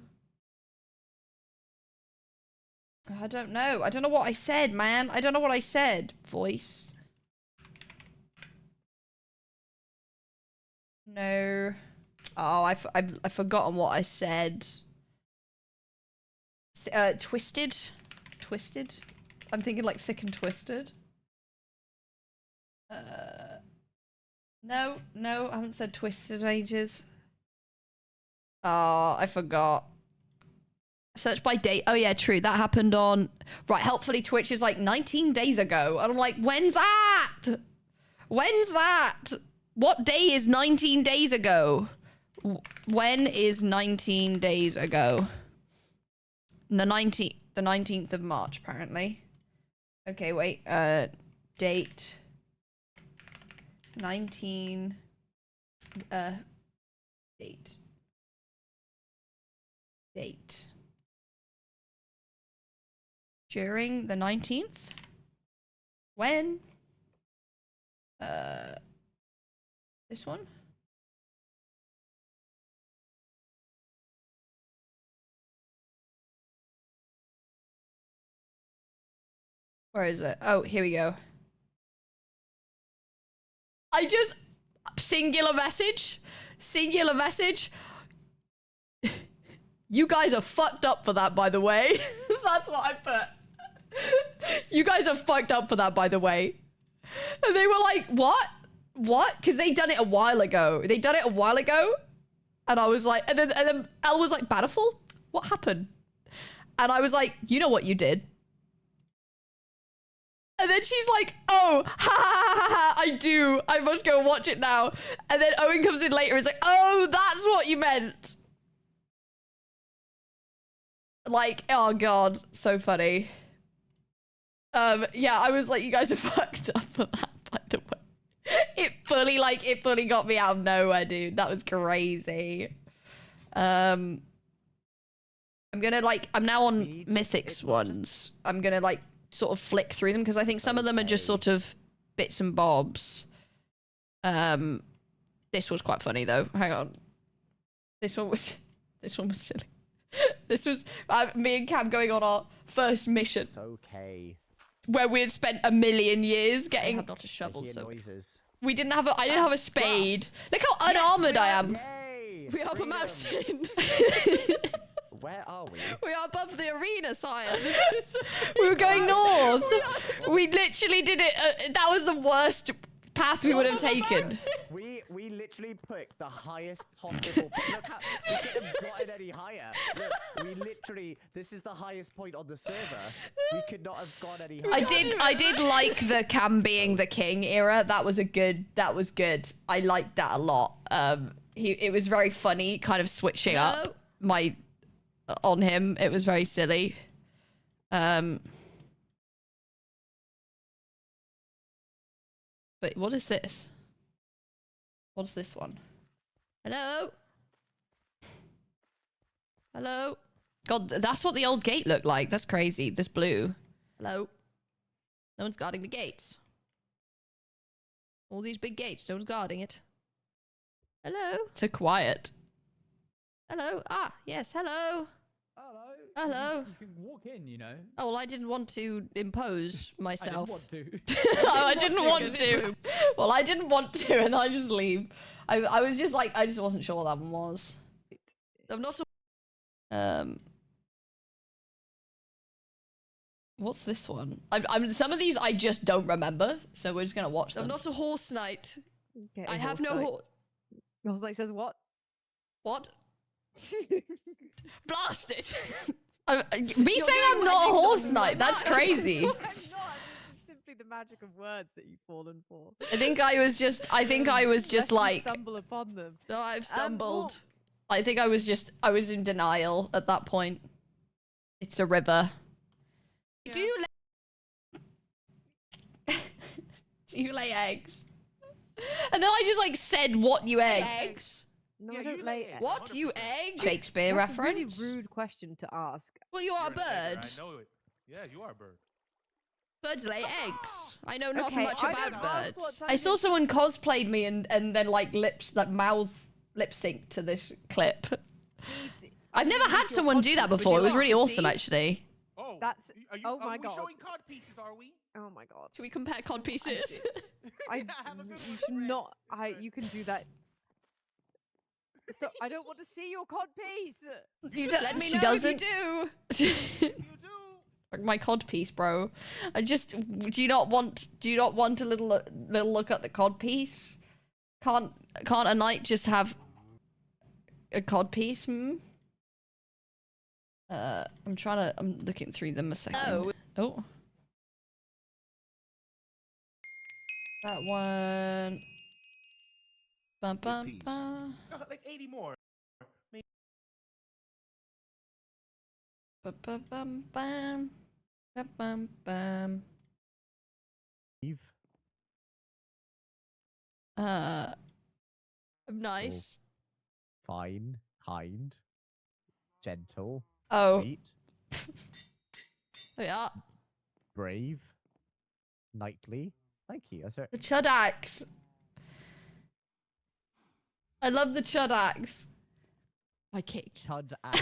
I don't know. I don't know what I said, man. I don't know what I said. Voice. No. Oh, I've forgotten what I said. Twisted. Twisted. I'm thinking like sick and twisted. No, I haven't said twisted in ages. Oh, I forgot. Search by date. Oh yeah, true. That happened on... Right, helpfully Twitch is like 19 days ago. And I'm like, when's that? When's that? What day is 19 days ago? When is 19 days ago? The 19th of March, apparently. Okay, wait. Date. 19... Date. Date. During the 19th? When? This one? Where is it? Oh, here we go. I just... Singular message. Singular message. You guys are fucked up for that, by the way. That's what I put. You guys are fucked up for that, by the way. And they were like, what? What? Because they done it a while ago. They done it a while ago. And I was like, and then Elle was like, Bannerfall? What happened? And I was like, you know what you did. And then she's like, oh, ha ha ha ha, I do. I must go watch it now. And then Owen comes in later and is like, oh, that's what you meant. Like, oh god, so funny. Yeah, I was like, you guys are fucked up for that, by the way. It fully got me out of nowhere, dude. That was crazy. I'm gonna like, I'm now on Mythics ones. I'm gonna like sort of flick through them because I think some of them are just sort of bits and bobs. This was quite funny though. Hang on. This one was silly. This was me and Cam going on our first mission. It's okay. Where we had spent a million years getting... not a shovel, so... noises. We didn't have a... I didn't have a spade. Look how unarmored I am. Yay! We are up a mountain. Where are we? We are above the arena, sire. We were going north. We literally did it. That was the worst path we would have taken. We literally picked the highest possible. Look how we couldn't have gotten any higher. Look, we literally. This is the highest point on the server. We could not have gone any higher. I did like the Cam being the king era. That was good. I liked that a lot. It was very funny, kind of switching up on him. It was very silly. But what is this? What's this one? Hello? Hello? God, that's what the old gate looked like. That's crazy. This blue. Hello. No one's guarding the gates. All these big gates. No one's guarding it. Hello. So quiet. Hello. Ah, yes. Hello. Hello. Hello. You can walk in, you know. Oh, well, I didn't want to impose myself. I didn't want to. Oh, I didn't want to. Well, I didn't want to, and I just leave. I was just like, I just wasn't sure what that one was. I'm not a... What's this one? I'm some of these I just don't remember, so we're just gonna watch them. I'm not a horse knight. Get I a have horse no knight. horse. Horse knight says what? What? Blast it! Me saying I'm not a horse knight, that's crazy. I'm not. It's simply the magic of words that you've fallen for. I think I was just Lest you like, stumble upon them. no, I've what- stumbled. I think I was in denial at that point. It's a river. Do you lay eggs? And then I just like said, "What you eggs?" No, I don't lay eggs. What you eggs? Shakespeare That's reference. a really rude question to ask. Well, you are a You're an egger, bird. I know it. Yeah, you are a bird. Birds lay eggs. I know not Okay, much I about don't ask birds. what I saw time someone cosplayed me and then like mouth lip sync to this clip. I've never had someone do that before. It was really awesome, actually. Oh, That's- are you, oh are my we God. showing card pieces, are we? Oh my god. Should we compare cod pieces? I, have a good you one, should Red. not. Good. You can do that. Stop! I don't want to see your cod piece. You don't, Let me she know doesn't. if you do. You do. Like my cod piece, bro. I just do you not want a little look at the cod piece? Can't a knight just have a cod piece? Hmm? I'm looking through them a second. No. Oh. That one. Bum, bum, piece. bum. Like 80 more. Bum, bum, bum, bum. Bum, bum, bum. Eve. Nice. Fine. Kind. Gentle. Oh. Sweet. Yeah. Brave. Knightly. Thank you. That's right. The chud axe. I love the chud axe. My cake. Chud axe.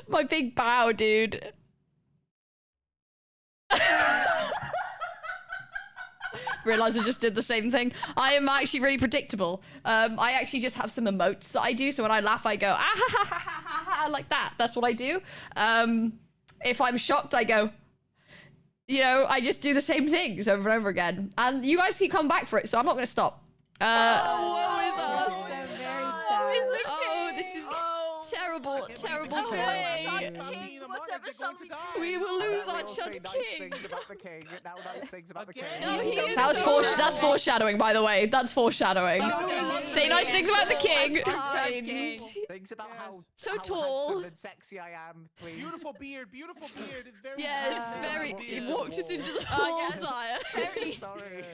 My big bow, dude. Realize I just did the same thing. I am actually really predictable. I actually just have some emotes that I do. So when I laugh, I go, ah, ha, ha, ha, ha, ha, ha, like that. That's what I do. If I'm shocked, I go, you know, I just do the same things over and over again. And you guys keep coming back for it, so I'm not going to stop. Woe is So us. very Oh, sad. oh, this is terrible, terrible Oh, day. We will lose our Now we all say chud nice king. things about the king. Now nice things about the king. Again? No, he is That was so that's foreshadowing, by the way. That's foreshadowing. Say nice things about the king. Kind. Things about So how tall. handsome and sexy I am, please. Beautiful beard, beautiful beard. It's very Yes, nice. very. Beautiful He beard. walked us into the Oh, hall, yes. sire. Very. Sorry.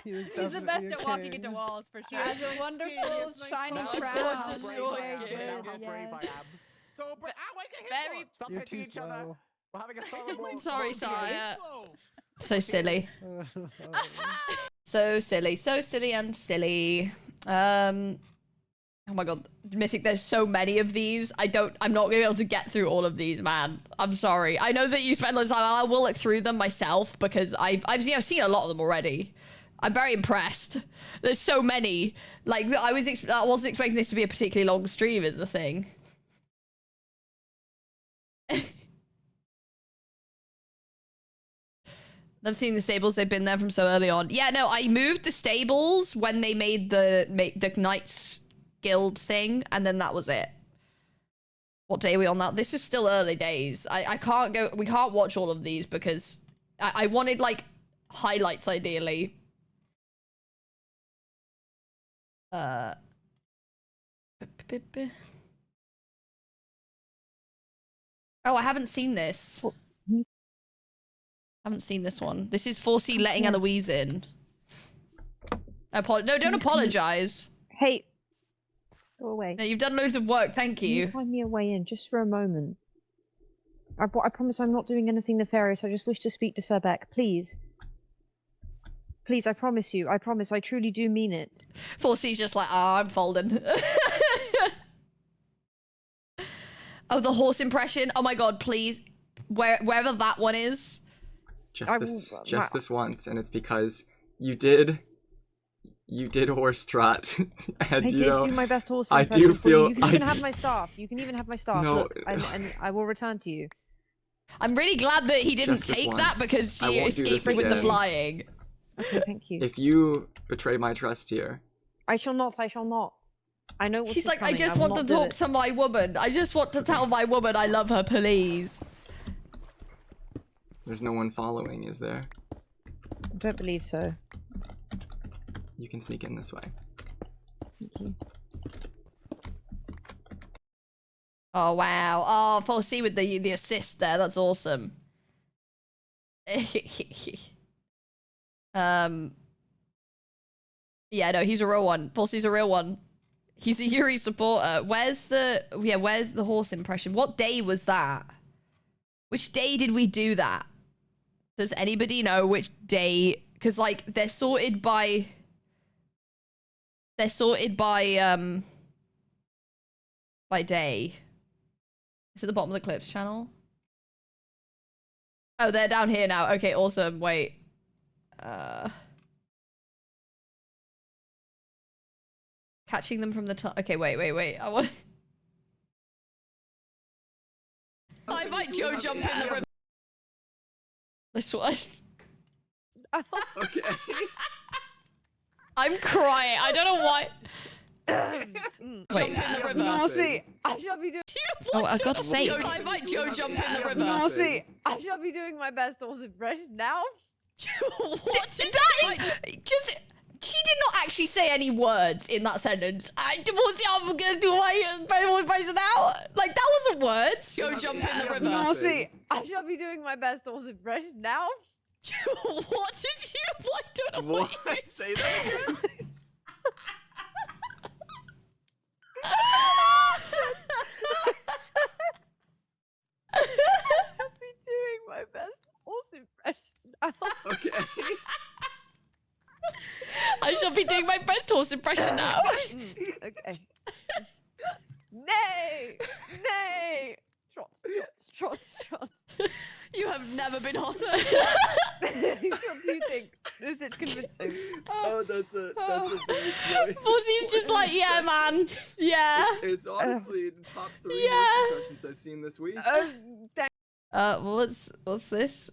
He's the best at walking into walls for sure. Has a wonderful nice shiny photo. crown. How Gorgeous brave sword, I am, yeah. now how brave I am. So, but ow, I get hit Very- more. Stop You're hitting too each other. slow. We're having a solemn Sorry, sire. Slow. So silly. So silly and silly. Oh my god, Mythic, there's so many of these. I'm not gonna be able to get through all of these, man. I'm sorry. I know that you spend a lot of time. I will look through them myself because I've seen a lot of them already. I'm very impressed. There's so many. Like I wasn't expecting this to be a particularly long stream, is the thing. I've seen the stables. They've been there from so early on. Yeah, no, I moved the stables when they made the Knights Guild thing, and then that was it. What day are we on that? This is still early days. I can't go. We can't watch all of these because I wanted like highlights ideally. Oh, I haven't seen this. Haven't seen this one. This is 4C letting Eloise in. No, don't apologize. Hey, go away. No, you've done loads of work. Thank Can you. find me a way in just for a moment? I promise I'm not doing anything nefarious. I just wish to speak to Sir Beck. Please. Please, I promise you. I promise. I truly do mean it. 4C's just like, I'm folding. Oh, the horse impression. Oh my god, please. Wherever that one is. Just this once, and it's because you did horse trot. And, I did do my best horse I impression do for you. feel You can even have my staff. You can even have my staff. No. Look, and I will return to you. I'm really glad that he didn't Just this take that once. because I she won't do this escaped with the again. flying. Okay, thank you. If you betray my trust here, I shall not. I shall not. I know what She's like, I coming. just will want to not do talk it. to my woman. I just want to tell my woman I love her, please. there's no one following, is there? I don't believe so. You can sneak in this way. Thank you. Oh, wow. Oh, 4C with the assist there. That's awesome. Yeah, no, he's a real one. 4C's a real one. He's a Yuri supporter. Where's the horse impression? What day was that? Which day did we do that? Does anybody know which day? Because, like, they're sorted by day. It's at the bottom of the clips channel. Oh, they're down here now. Okay, awesome. Wait. Catching them from the top. Okay, wait. I want. I might go jump in the river. This one. Okay. I'm crying. I don't know why. Wait. Jump in the river. Morsi, I shall be doing. Oh, for God's sake. I might go jump in the river. Morsi, I shall be doing my best horse impression now. That is just. She did not actually say any words in that sentence. I'm gonna do my impression now. Like, that wasn't words. Go jump in the river. Morsi, I shall be doing my best horse impression now. What did you? I don't know what you Say that again. I shall be doing my best horse impression now. Okay. I shall be doing my best horse impression now. Okay. Nay! Nay! Trot. You have never been hotter. What do you think? Is it convincing? Oh, that's a big choice. Fuzzy's just like, yeah, man. Yeah. It's honestly in top 3 Yeah. horse impressions I've seen this week. What's this?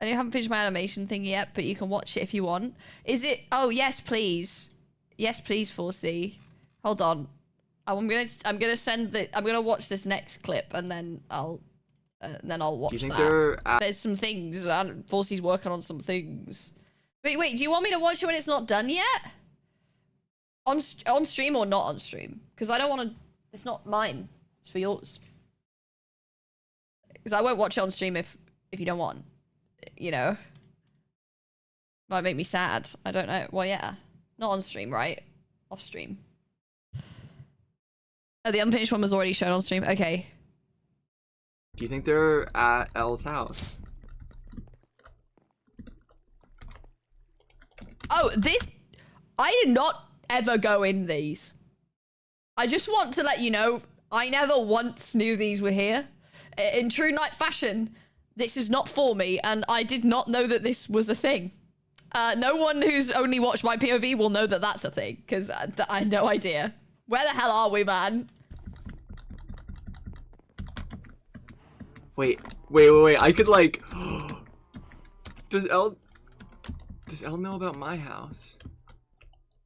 I haven't finished my animation thing yet, but you can watch it if you want. Is it? Oh, yes, please. Yes, please, 4C. Hold on. I'm gonna watch this next clip, and then I'll watch Do you think that. they're There's some things. 4C's working on some things. Wait. Do you want me to watch it when it's not done yet? On stream or not on stream? Because I don't want to. It's not mine. It's for yours. Because I won't watch it on stream if you don't want. You know. Might make me sad. I don't know. Well, yeah. Not on stream, right? Off stream. Oh, the unfinished one was already shown on stream. Okay. Do you think they're at Elle's house? Oh, this... I did not ever go in these. I just want to let you know, I never once knew these were here. In true knight fashion, this is not for me, and I did not know that this was a thing. No one who's only watched my POV will know that that's a thing, because I had no idea. Where the hell are we, man? Wait. I could, like... Does Elle know about my house?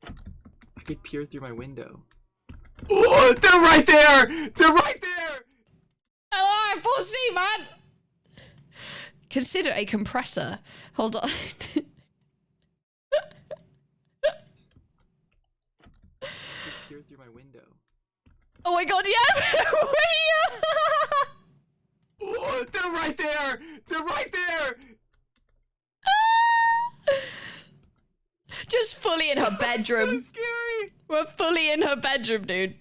I could peer through my window. Oh, they're right there! They're right there! Oh, 4C, man! Consider a compressor. Hold on. Peer through my window. Oh my god, yeah! Oh, they're right there! They're right there! just fully in her bedroom. So scary. We're fully in her bedroom, dude.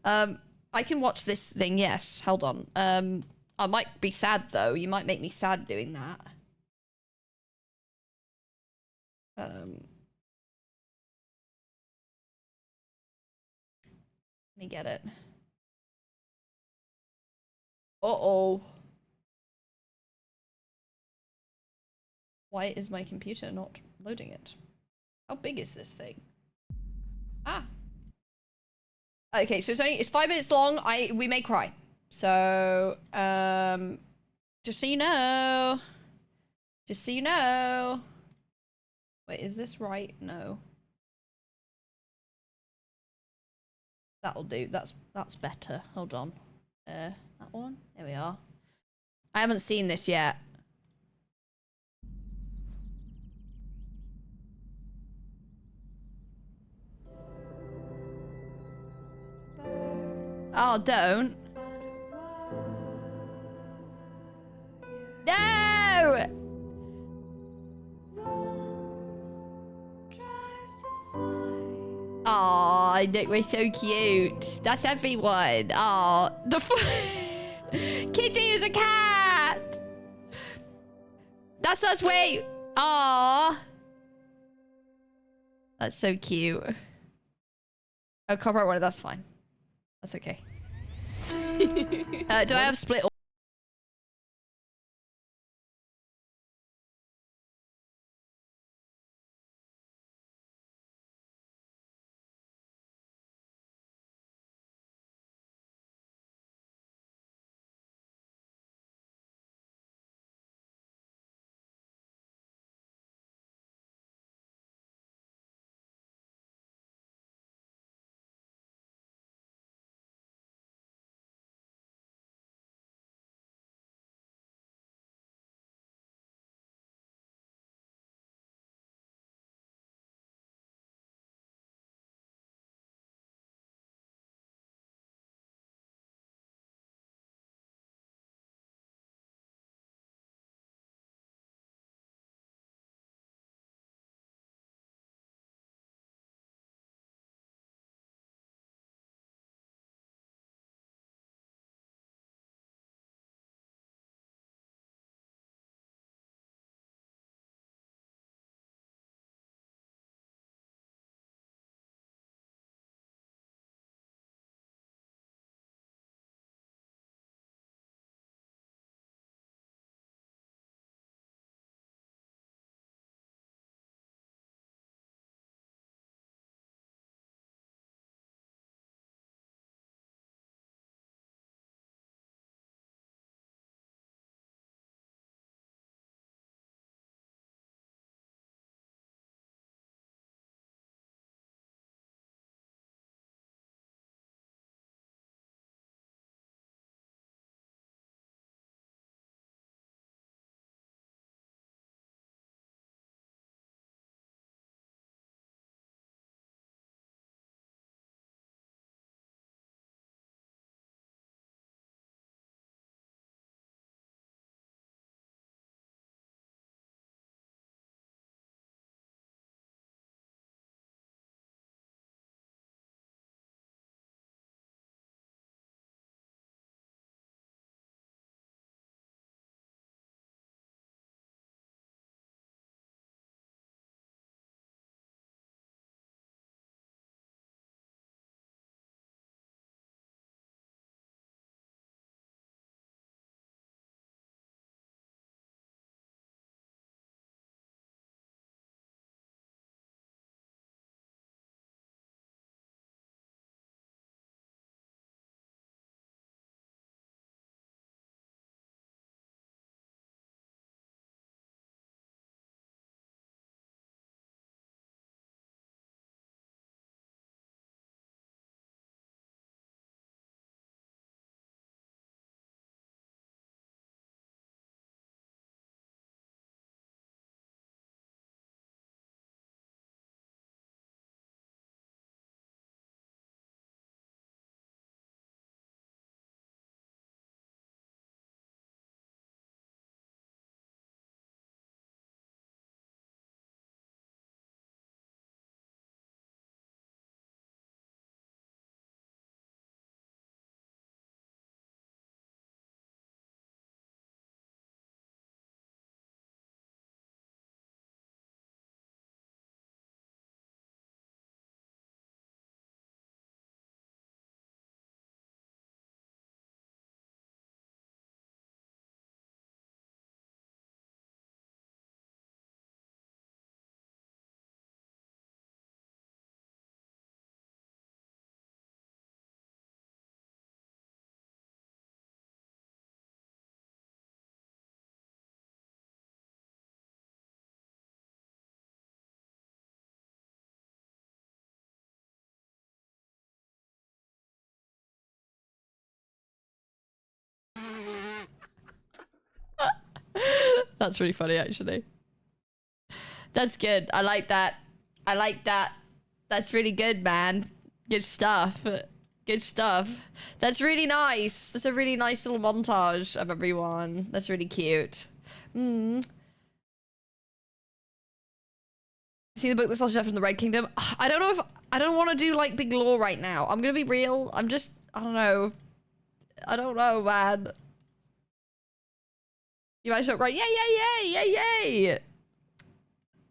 I can watch this thing, yes. Hold on. I might be sad, though. You might make me sad doing that. Let me get it. Uh-oh. Why is my computer not loading it? How big is this thing? Ah. Okay, so it's 5 minutes long. We may cry. So, just so you know. Just so you know. Wait, is this right? No. That'll do. That's better. Hold on. That one? There we are. I haven't seen this yet. Oh, don't. No! Aw, we're so cute. That's everyone. Aw, Kitty is a cat. That's us. Wait. Aw. That's so cute. Oh, copyright one. That's fine. That's okay. Do I have split? That's really funny, actually. That's good. I like that. I like that. That's really good, man. Good stuff. Good stuff. That's really nice. That's a really nice little montage of everyone. That's really cute. See the book that's also from the Red Kingdom? I don't know if... I don't want to do, like, big lore right now. I'm gonna be real. I'm just... I don't know. I don't know, man. You guys look right. Yay, yay, yay, yay, yay.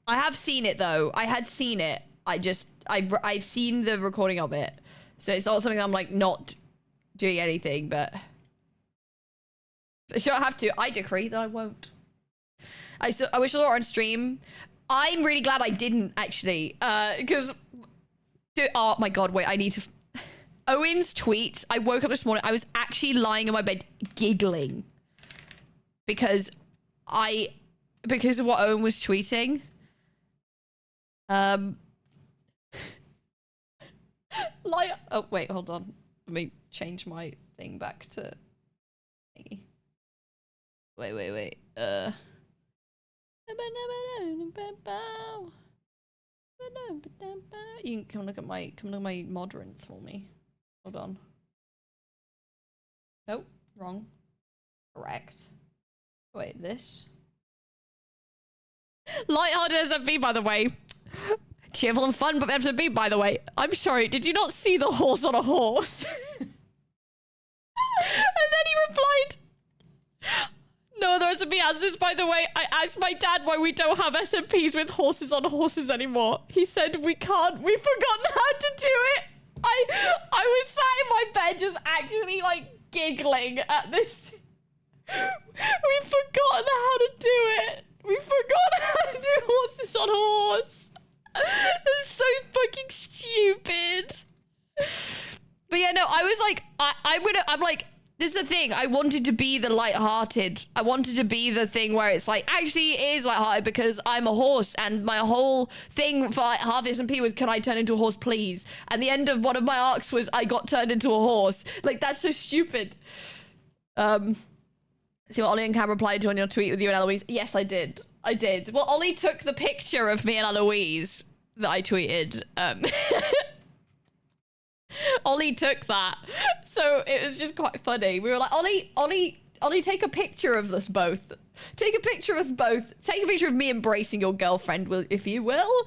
I have seen it, though. I had seen it. I've seen the recording of it. So it's not something I'm, like, not doing anything, but... If you don't have to, I decree that I won't. I wish I were on stream. I'm really glad I didn't, actually. Because... Oh my god, wait, I need to... Owen's tweet, I woke up this morning, I was actually lying in my bed giggling. Because of what Owen was tweeting. Like, oh wait, hold on. Let me change my thing back to... Wait. You can come look at my moderate for me. Hold on. Oh, wrong. Correct. Wait, this. Lighthearted as a bee, by the way. Cheerful and fun, but as a bee, by the way. I'm sorry, did you not see the horse on a horse? And then he replied, no other SMP answers, by the way. I asked my dad why we don't have SMPs with horses on horses anymore. He said we can't. We've forgotten how to do it. I was sat in my bed just actually like giggling at this. We've forgotten how to do it. We forgot how to do horses on horse. That's so fucking stupid. But yeah, no, I was like, I'm like, this is the thing. I wanted to be the lighthearted. I wanted to be the thing where it's like, actually it is lighthearted because I'm a horse and my whole thing for like half SMP was, can I turn into a horse, please? And the end of one of my arcs was I got turned into a horse. Like, that's so stupid. See what Ollie and Cam replied to on your tweet with you and Eloise? Yes, I did. I did. Well, Ollie took the picture of me and Eloise that I tweeted. Ollie took that. So it was just quite funny. We were like, Ollie, take a picture of us both. Take a picture of us both. Take a picture of me embracing your girlfriend, if you will.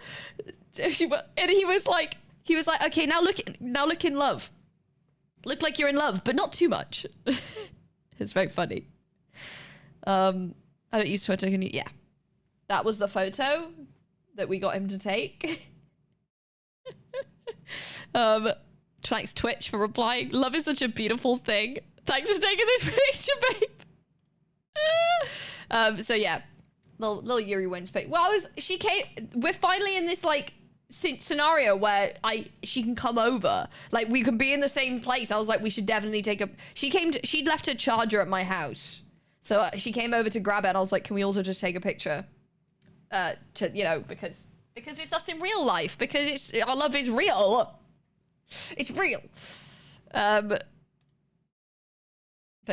And he was like, okay, now look in love. Look like you're in love, but not too much. It's very funny. I don't use Twitter, can you? Yeah. That was the photo that we got him to take. Thanks Twitch for replying. Love is such a beautiful thing. Thanks for taking this picture, babe. So yeah, little Yuri wins pick. Well, we're finally in this like scenario where she can come over. Like we can be in the same place. I was like, we should definitely take a. She'd left her charger at my house, so she came over to grab it. And I was like, can we also just take a picture? Because it's us in real life. Because our love is real. It's real. But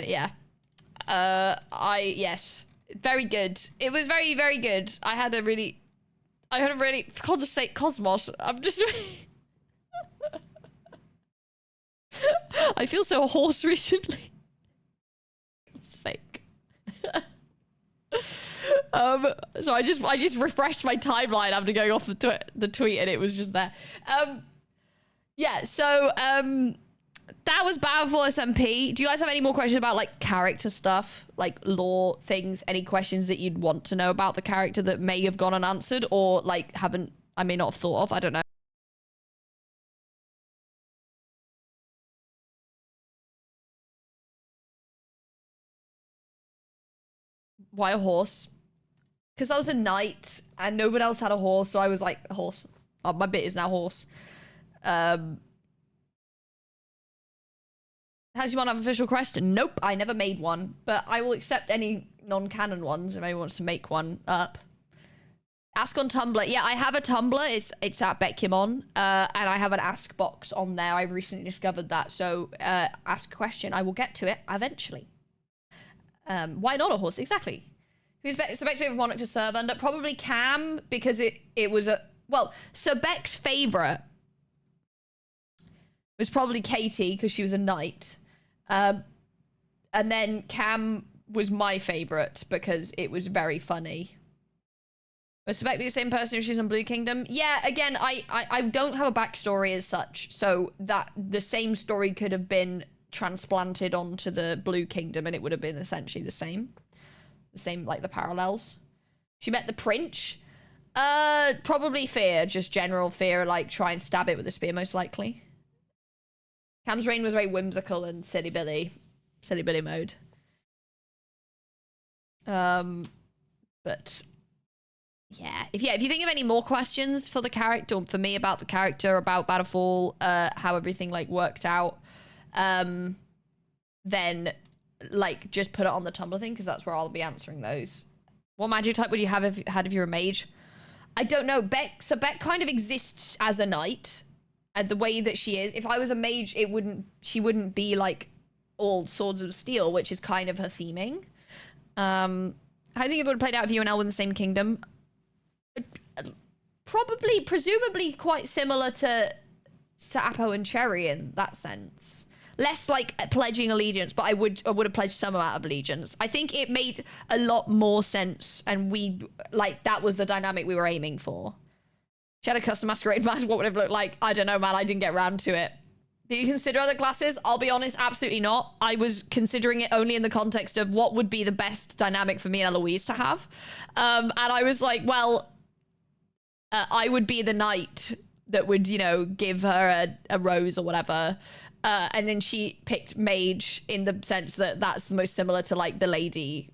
yeah. Yes. Very good. It was very, very good. I had a really, for God's sake, Cosmos. I'm just, I feel so hoarse recently. For God's sake. So I just refreshed my timeline after going off the tweet and it was just there. Yeah, so that was Bannerfall SMP. Do you guys have any more questions about like character stuff, like lore things? Any questions that you'd want to know about the character that may have gone unanswered or like I may not have thought of? I don't know. Why a horse? Because I was a knight and nobody else had a horse, so I was like, a horse. Oh, my bit is now horse. Has you want to have official crest? Nope, I never made one, but I will accept any non-canon ones if anyone wants to make one up. Ask on Tumblr. Yeah, I have a Tumblr. It's at Beckumon, and I have an ask box on there. I've recently discovered that, so ask a question. I will get to it eventually. Why not a horse? Exactly. Who's Sir Beck's favorite monarch to serve under? Probably Cam, because it was a... Well, Sir Beck's favorite was probably Katie, because she was a knight. And then Cam was my favorite, because it was very funny. Was Sir Beck be the same person if she's on Blue Kingdom? Yeah, again, I don't have a backstory as such, so that the same story could have been transplanted onto the Blue Kingdom, and it would have been essentially the same. The same, like, the parallels. She met the Prince. Probably fear, just general fear, like, try and stab it with a spear, most likely. Cam's reign was very whimsical and silly Billy mode. But yeah, if you think of any more questions for the character, or for me about the character, about Bannerfall, how everything like worked out, then like just put it on the Tumblr thing, because that's where I'll be answering those. What magic type would you have if you were a mage? I don't know. So Beck kind of exists as a knight, and the way that she is. If I was a mage, she wouldn't be like all swords of steel, which is kind of her theming. I think it would have played out if you and Elle were in the same kingdom. Presumably quite similar to Apo and Cherry in that sense. Less like pledging allegiance, but I would have pledged some amount of allegiance. I think it made a lot more sense, and that was the dynamic we were aiming for. She had a custom masquerade mask. What would it have looked like? I don't know, man. I didn't get around to it. Do you consider other classes? I'll be honest, absolutely not. I was considering it only in the context of what would be the best dynamic for me and Eloise to have. And I was like, well, I would be the knight that would, give her a rose or whatever. And then she picked mage in the sense that that's the most similar to like the lady,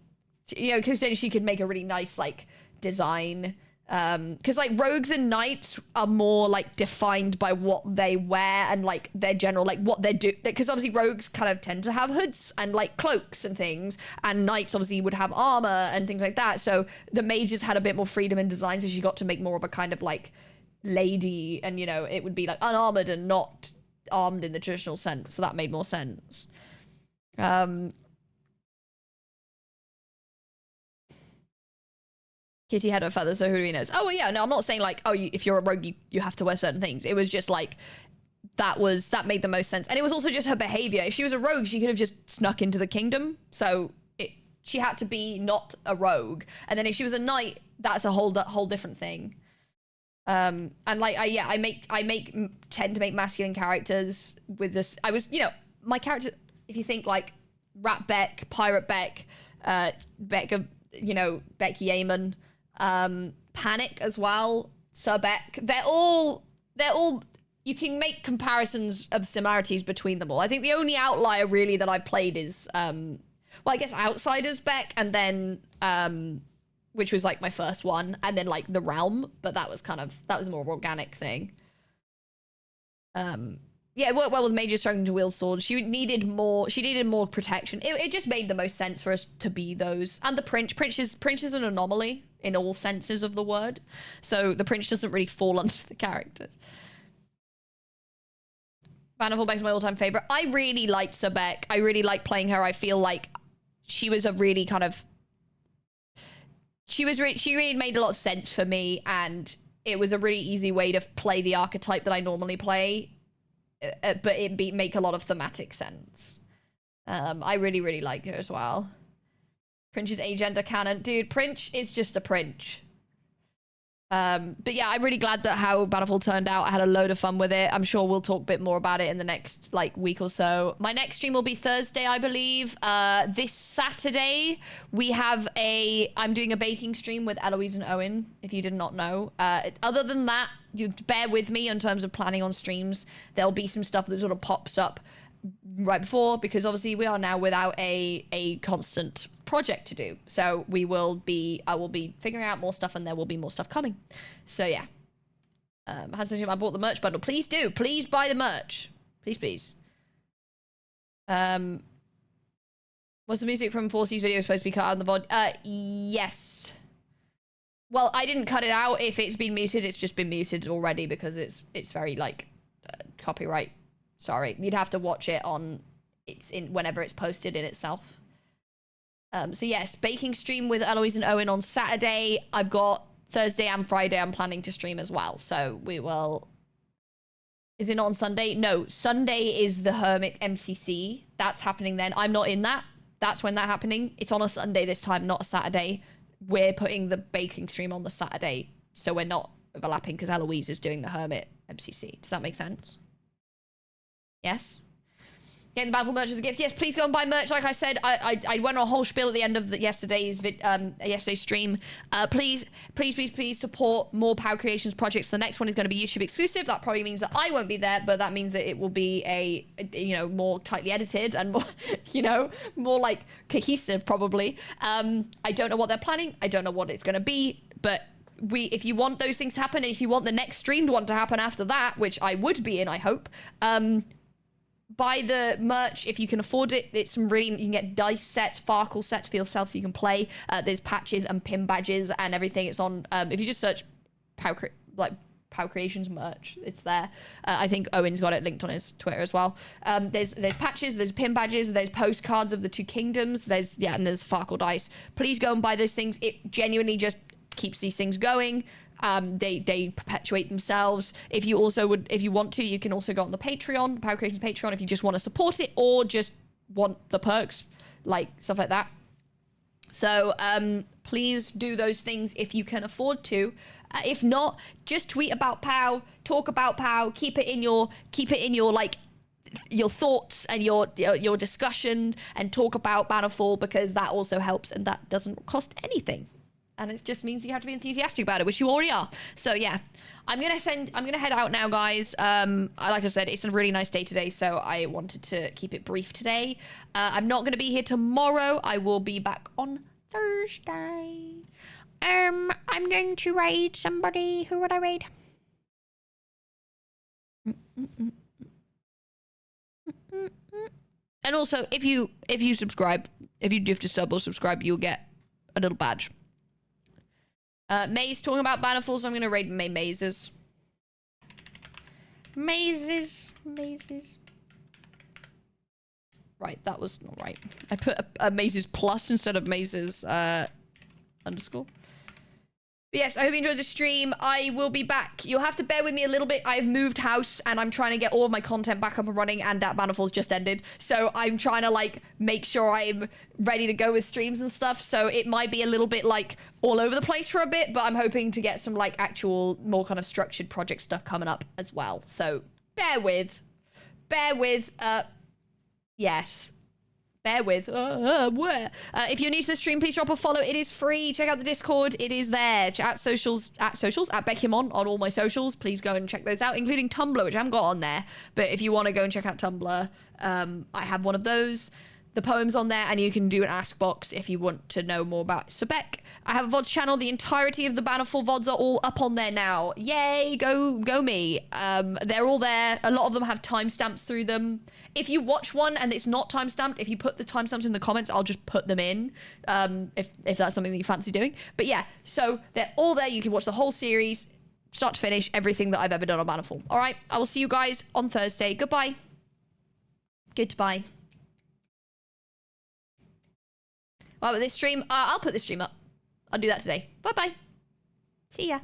because then she could make a really nice like design. Because like rogues and knights are more like defined by what they wear and like their general like what they do, because obviously rogues kind of tend to have hoods and like cloaks and things, and knights obviously would have armor and things like that. So the mages had a bit more freedom in design, so she got to make more of a kind of like lady, and it would be like unarmored and not armed in the traditional sense, so that made more sense. Kitty had her feathers, so who do we know? Oh, well, yeah, no, I'm not saying like, oh, if you're a rogue, you have to wear certain things. It was just like, that made the most sense. And it was also just her behavior. If she was a rogue, she could have just snuck into the kingdom. So she had to be not a rogue. And then if she was a knight, that's a whole different thing. And like, I tend to make masculine characters with this. I was, my character, if you think like Rat Beck, Pirate Beck, Beck of, Becky Yeaman, Panic as well, Sir Beck, they're all, you can make comparisons of similarities between them all. I think the only outlier really that I played is, well, I guess Outsiders Beck, and then, which was like my first one, and then like the Realm, but that was a more organic thing. Yeah, it worked well with mages struggling to wield swords. She needed more protection. It just made the most sense for us to be those. And the Prince is an anomaly in all senses of the word. So the Prince doesn't really fall under the characters. Bannerfall Beck's my all-time favorite. I really liked Sir Beck. I really liked playing her. I feel like she was a really kind of... She really made a lot of sense for me, and it was a really easy way to play the archetype that I normally play. But make a lot of thematic sense. I really, really like her as well. Prince's agender canon. Dude, Prince is just a Prince. But yeah, I'm really glad that how Bannerfall turned out. I had a load of fun with it. I'm sure we'll talk a bit more about it in the next like week or so. My next stream will be Thursday, I believe. This Saturday, I'm doing a baking stream with Eloise and Owen, if you did not know. Other than that, you bear with me in terms of planning on streams. There'll be some stuff that sort of pops up right before, because obviously we are now without a constant project to do. So I will be figuring out more stuff, and there will be more stuff coming. So yeah. I bought the merch bundle. Please do. Please buy the merch. Please. Was the music from 4C's video supposed to be cut out in the VOD? Yes. Well, I didn't cut it out. If it's been muted, it's just been muted already, because it's very like copyright. Sorry, you'd have to watch it whenever it's posted in itself. So yes, baking stream with Eloise and Owen on Saturday. I've got Thursday and Friday I'm planning to stream as well. So we will... Is it not on Sunday? No, Sunday is the Hermit MCC. That's happening then. I'm not in that. That's when that's happening. It's on a Sunday this time, not a Saturday. We're putting the baking stream on the Saturday. So we're not overlapping because Eloise is doing the Hermit MCC. Does that make sense? Yes? Getting the Battlefield merch as a gift. Yes, please go and buy merch. Like I said, I went on a whole spiel at the end of yesterday's stream. Please support more POW Creations projects. The next one is going to be YouTube exclusive. That probably means that I won't be there, but that means that it will be a, you know, more tightly edited and more, you know, more like cohesive probably. I don't know what they're planning. I don't know what it's going to be, but if you want those things to happen, and if you want the next streamed one to happen after that, which I would be in, I hope, buy the merch if you can afford it. It's some really, you can get dice sets, Farkle sets for yourself so you can play. There's patches and pin badges and everything. It's on, if you just search POW Creations merch, it's there. I think Owen's got it linked on his Twitter as well. There's patches, there's pin badges, there's postcards of the two kingdoms, and there's Farkle dice. Please go and buy those things. It genuinely just keeps these things going. They perpetuate themselves. If you want to, you can also go on the Patreon, POW Creations Patreon, if you just want to support it or just want the perks, like stuff like that. So please do those things if you can afford to. If not, just tweet about POW, talk about POW, keep it in your like your thoughts and your discussion, and talk about Bannerfall, because that also helps and that doesn't cost anything. And it just means you have to be enthusiastic about it, which you already are. So yeah, I'm gonna head out now, guys. Like I said, it's a really nice day today, so I wanted to keep it brief today. I'm not gonna be here tomorrow. I will be back on Thursday. I'm going to raid somebody. Who would I raid? And also, if you subscribe, if you gift a sub or subscribe, you'll get a little badge. Maze talking about Bannerfall, so I'm gonna raid mazes. Mazes. Right, that was not right. I put a mazes plus instead of mazes underscore. But yes, I hope you enjoyed the stream. I will be back. You'll have to bear with me a little bit. I've moved house and I'm trying to get all of my content back up and running, and that Bannerfall's just ended. So I'm trying to like make sure I'm ready to go with streams and stuff. So it might be a little bit like all over the place for a bit, but I'm hoping to get some like actual more kind of structured project stuff coming up as well. So bear with, yes. Bear with. If you're new to the stream, please drop a follow. It is free. Check out the Discord. It is there. At Beckham on all my socials. Please go and check those out, including Tumblr, which I haven't got on there. But if you want to go and check out Tumblr, I have one of those. The poem's on there, and you can do an ask box if you want to know more about Sebek. I have a VODs channel. The entirety of the Bannerfall VODs are all up on there now. Yay, go me. They're all there. A lot of them have timestamps through them. If you watch one and it's not timestamped, if you put the timestamps in the comments, I'll just put them in, if that's something that you fancy doing. But yeah, so they're all there. You can watch the whole series, start to finish, everything that I've ever done on Bannerfall. All right, I will see you guys on Thursday. Goodbye. Goodbye. Well, with this stream, I'll put this stream up. I'll do that today. Bye-bye. See ya.